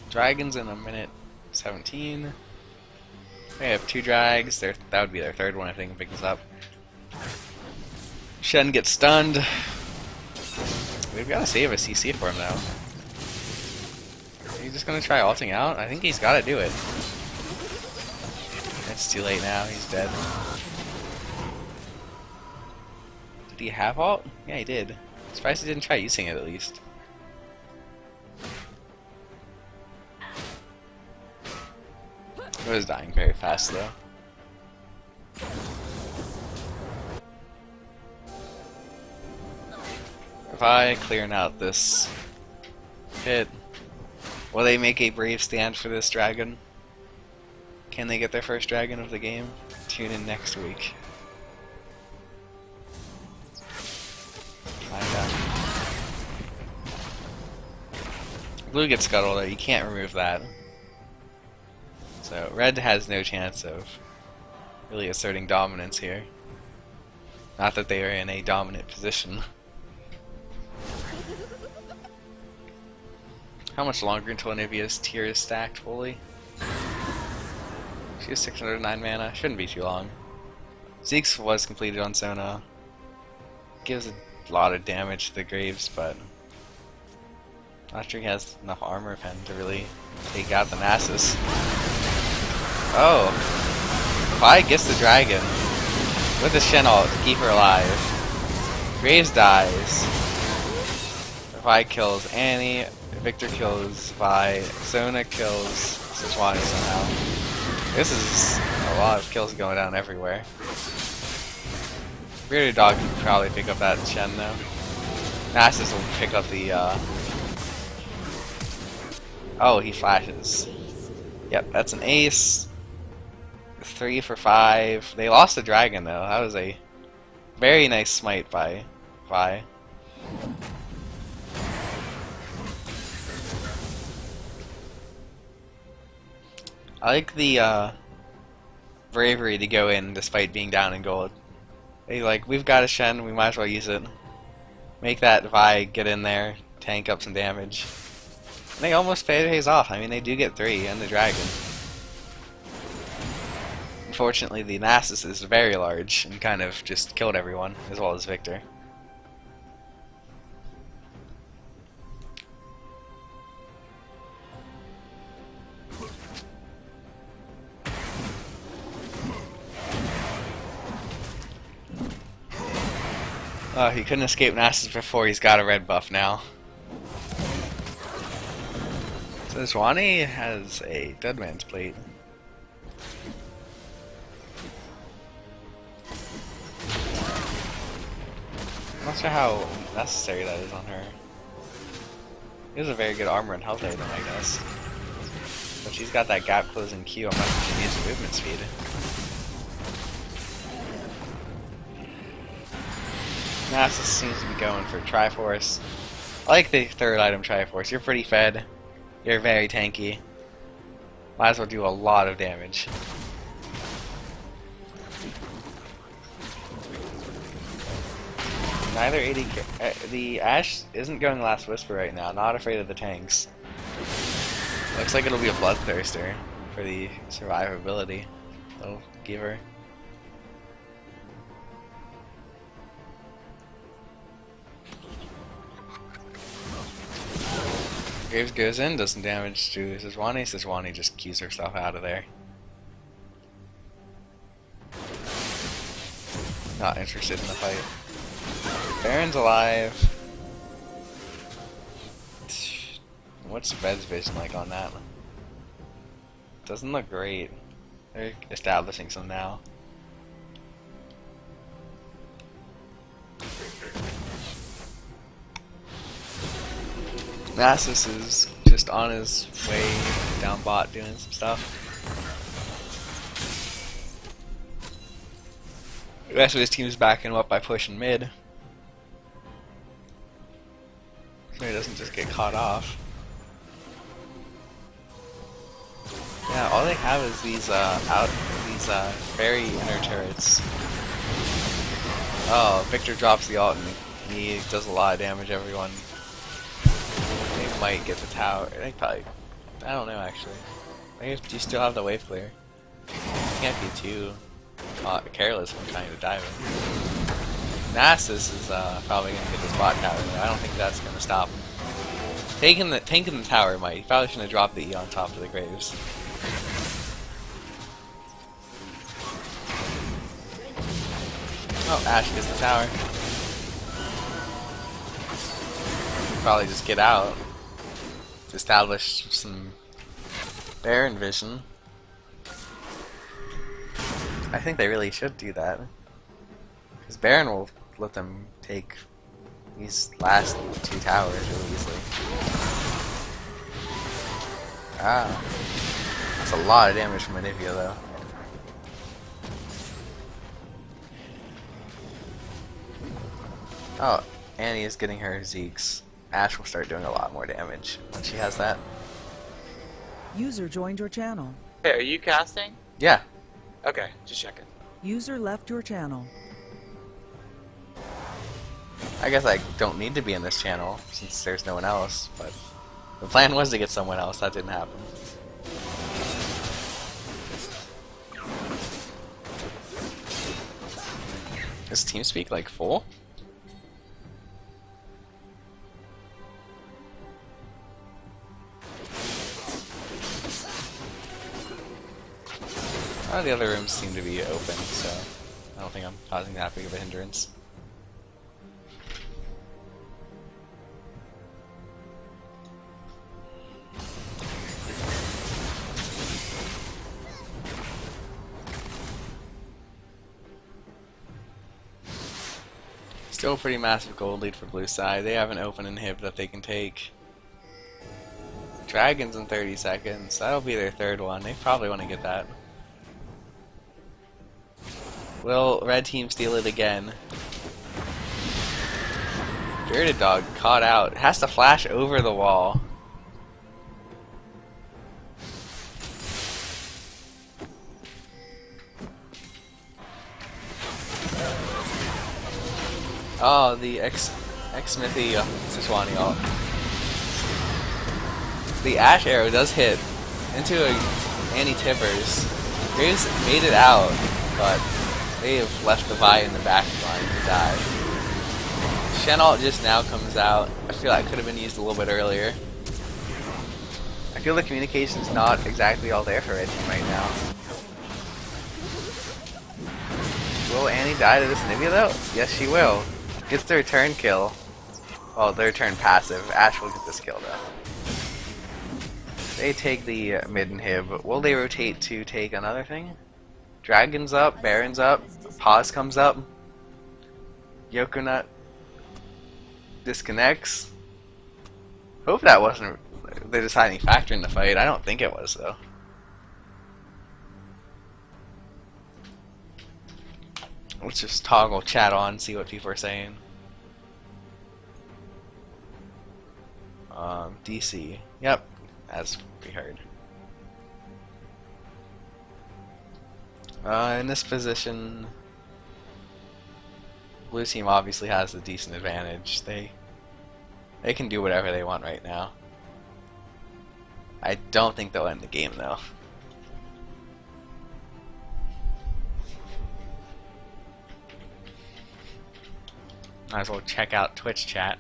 Dragons in a minute 17. They have 2 drags. That would be their 3rd one if they can pick this up. Shen gets stunned. We've got to save a CC for him though. He's just gonna try ulting out? I think he's got to do it. It's too late now, he's dead. Did he have ult? Yeah, he did. Surprised he didn't try using it at least. He was dying very fast though. If I clearing out this pit, will they make a brave stand for this dragon? Can they get their first dragon of the game? Tune in next week. Find out. Blue gets scuttled though, you can't remove that. So red has no chance of really asserting dominance here. Not that they are in a dominant position. How much longer until Anivia's tier is stacked fully? She has 609 mana, shouldn't be too long. Zeke's was completed on Sona. Gives a lot of damage to the Graves, but not sure he has enough armor pen to really take out the Nasus. Oh! Fi gets the dragon with the Shen ult to keep her alive. Graves dies. Fi kills Annie, Victor kills Vi, Sona kills Sejuani somehow. This is a lot of kills going down everywhere. Bearded Dog can probably pick up that Shen though. Nasus will pick up the oh, he flashes. Yep, that's an ace. 3 for 5. They lost the dragon though. That was a very nice smite by Vi. I like the bravery to go in despite being down in gold. They like, we've got a Shen, we might as well use it. Make that Vi get in there, tank up some damage. And they almost pays off. I mean, they do get 3 and the dragon. Unfortunately, the Nasus is very large and kind of just killed everyone, as well as Victor. Oh, he couldn't escape Nasus before, he's got a red buff now. So Zhuani has a Dead Man's Plate. I'm not sure how necessary that is on her. He has a very good armor and health item, I guess. But she's got that gap closing Q, I'm not sure she needs movement speed. Nasus seems to be going for Triforce. I like the third item, Triforce. You're pretty fed. You're very tanky. Might as well do a lot of damage. Neither 80. The Ashe isn't going Last Whisper right now. Not afraid of the tanks. Looks like it'll be a Bloodthirster for the survivability they'll give her. Graves goes in, does some damage to Sejuani. Sejuani just keys herself out of there. Not interested in the fight. Baron's alive. What's Red's vision like on that? Doesn't look great. They're establishing some now. Nasus is just on his way down bot doing some stuff. The rest of his team's backing him up by pushing mid. So he doesn't just get caught off. Yeah, all they have is these very inner turrets. Oh, Victor drops the ult and he does a lot of damage, everyone. They might get the tower. They probably. I don't know actually. I guess you still have the wave clear. You can't be too careless when trying to dive in. Nasus is probably gonna get this bot tower. I don't think that's gonna stop him. Tanking the tower might. He probably shouldn't have dropped the E on top of the Graves. Oh, Ashe gets the tower. Probably just get out. To establish some Baron vision. I think they really should do that. Because Baron will let them take these last 2 towers really easily. Ah. That's a lot of damage from Anivia though. Oh, Annie is getting her Zeeks. Ashe will start doing a lot more damage when she has that. User joined your channel. Hey, are you casting? Yeah. Okay, just checking. User left your channel. I guess I don't need to be in this channel since there's no one else, but the plan was to get someone else. That didn't happen. Is TeamSpeak like full? The other rooms seem to be open, so I don't think I'm causing that big of a hindrance. Still a pretty massive gold lead for blue side. They have an open inhib that they can take. Dragons in 30 seconds. That'll be their third one. They probably want to get that. Will red team steal it again? Spirited Dog caught out. It has to flash over the wall. Oh, the X-Smithy Siswani ult. The Ash arrow does hit into a anti-tippers. Graves made it out, but they have left the Vi in the back line to die. Shen ult just now comes out. I feel like it could have been used a little bit earlier. I feel the communication's not exactly all there for Red Team right now. Will Annie die to this Nivea though? Yes, she will. Gets the return kill. Well, the return passive. Ash will get this kill though. They take the mid inhib. Will they rotate to take another thing? Dragon's up, Baron's up, Pause comes up. Yokonut disconnects. Hope that wasn't the deciding factor in the fight. I don't think it was though. Let's just toggle chat on, see what people are saying. DC. Yep, as we heard. In this position, blue team obviously has the decent advantage. They can do whatever they want right now. I don't think they'll end the game though. Might as well check out Twitch chat.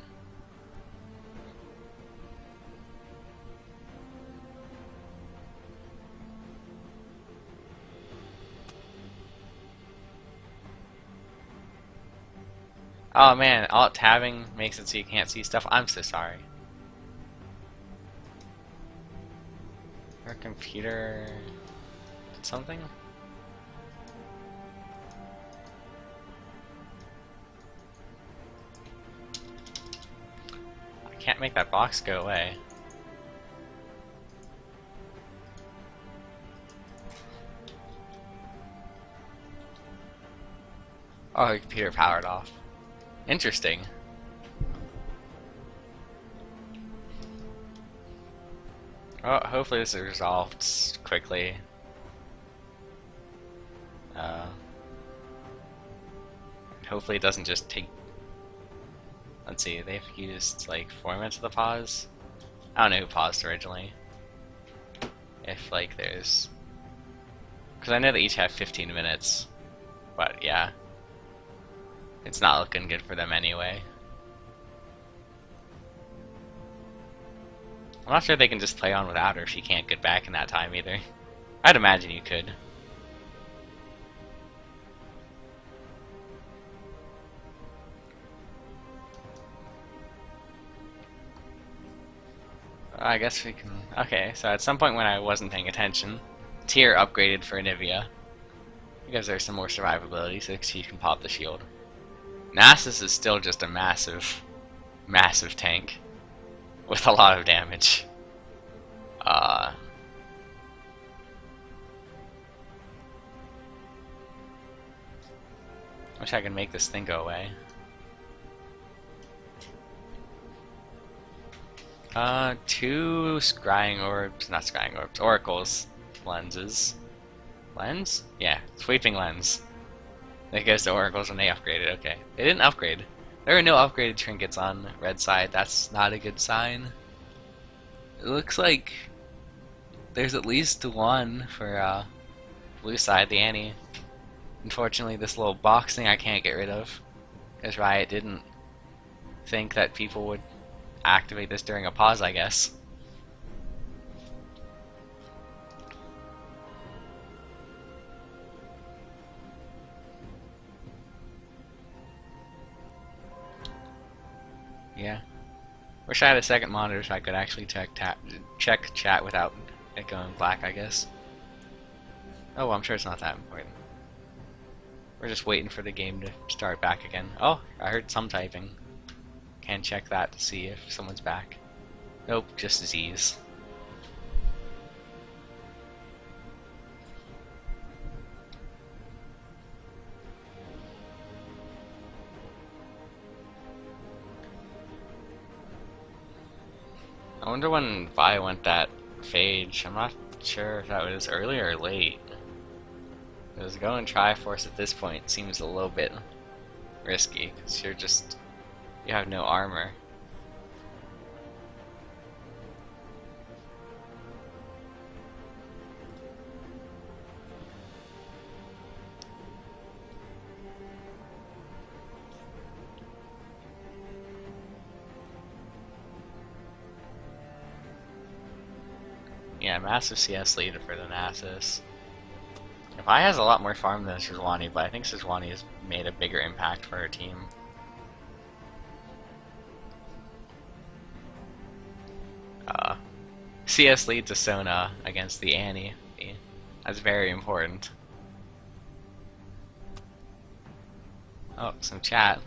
Oh man, alt tabbing makes it so you can't see stuff. I'm so sorry. Our computer did something? I can't make that box go away. Oh, the computer powered off. Interesting. Oh, hopefully this is resolved quickly. Hopefully it doesn't just take... Let's see, they've used like 4 minutes of the pause. I don't know who paused originally. If like there's... Because I know they each have 15 minutes. But yeah. It's not looking good for them anyway. I'm not sure they can just play on without her if she can't get back in that time either. I'd imagine you could. I guess we can... Okay, so at some point when I wasn't paying attention, tier upgraded for Anivia. Because there's some more survivability, so she can pop the shield. Nasus is still just a massive, massive tank with a lot of damage. Wish I could make this thing go away. Two scrying orbs, not scrying orbs, oracles lenses. Lens? Yeah, sweeping lens. That goes to oracles when they upgraded. Okay, they didn't upgrade. There are no upgraded trinkets on red side. That's not a good sign. It looks like there's at least one for blue side, the Annie. Unfortunately, this little box thing I can't get rid of because Riot didn't think that people would activate this during a pause, I guess. Yeah. Wish I had a second monitor so I could actually check chat without it going black, I guess. Oh, well, I'm sure it's not that important. We're just waiting for the game to start back again. Oh, I heard some typing. Can check that to see if someone's back. Nope, just Z's. wonder when Vi went that phage. I'm not sure if that was early or late. Because going Triforce at this point seems a little bit risky, because you have no armor. Yeah, massive CS lead for the Nasus. Vi has a lot more farm than Sejuani, but I think Sejuani has made a bigger impact for her team. CS lead to Sona against the Annie. That's very important. Oh, some chat.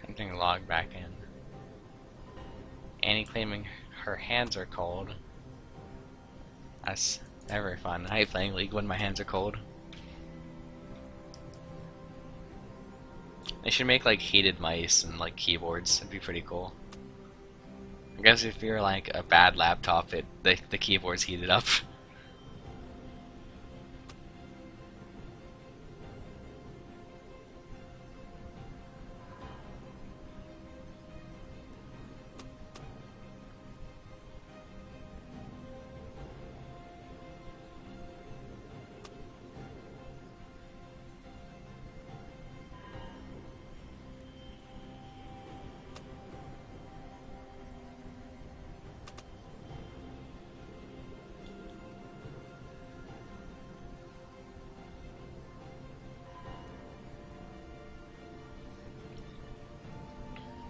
Something logged back in. Annie claiming her hands are cold. That's never fun. I hate playing League when my hands are cold. They should make like heated mice and like keyboards. It'd be pretty cool. I guess if you're like a bad laptop, the keyboard's heated up.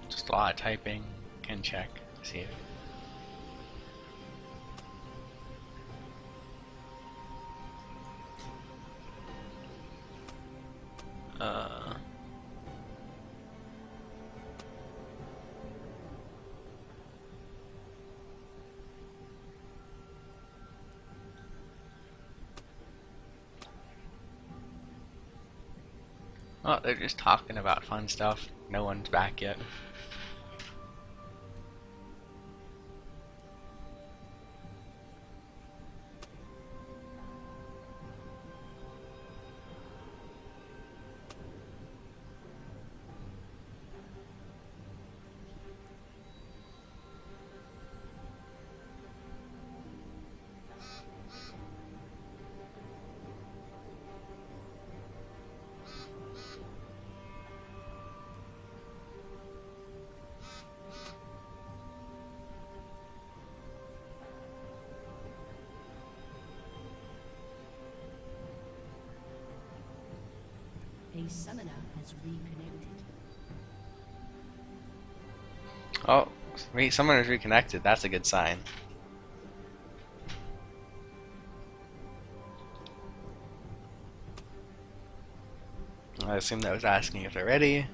Just a lot of typing. Can check. See it. Oh, they're just talking about fun stuff. No one's back yet. A summoner has reconnected. Oh, someone is reconnected. That's a good sign. I assume that was asking if they're ready.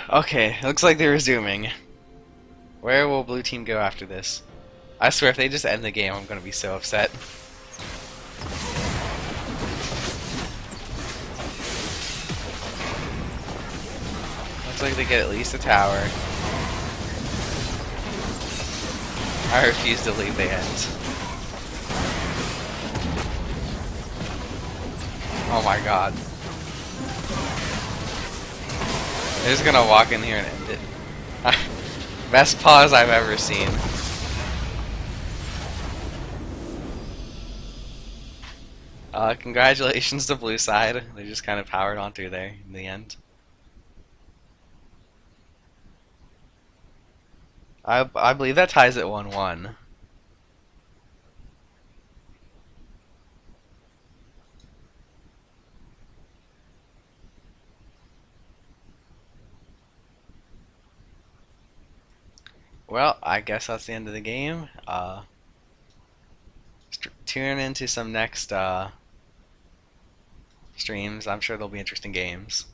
Okay, looks like they're resuming. Where will blue team go after this? I swear if they just end the game, I'm gonna be so upset. Looks like they get at least a tower. I refuse to leave the end. Oh my god. They're just gonna walk in here and end it. Best pause I've ever seen. Congratulations to Blue Side. They just kind of powered on through there in the end. I believe that ties at 1-1. Well, I guess that's the end of the game. Tune into some next streams. I'm sure there'll be interesting games.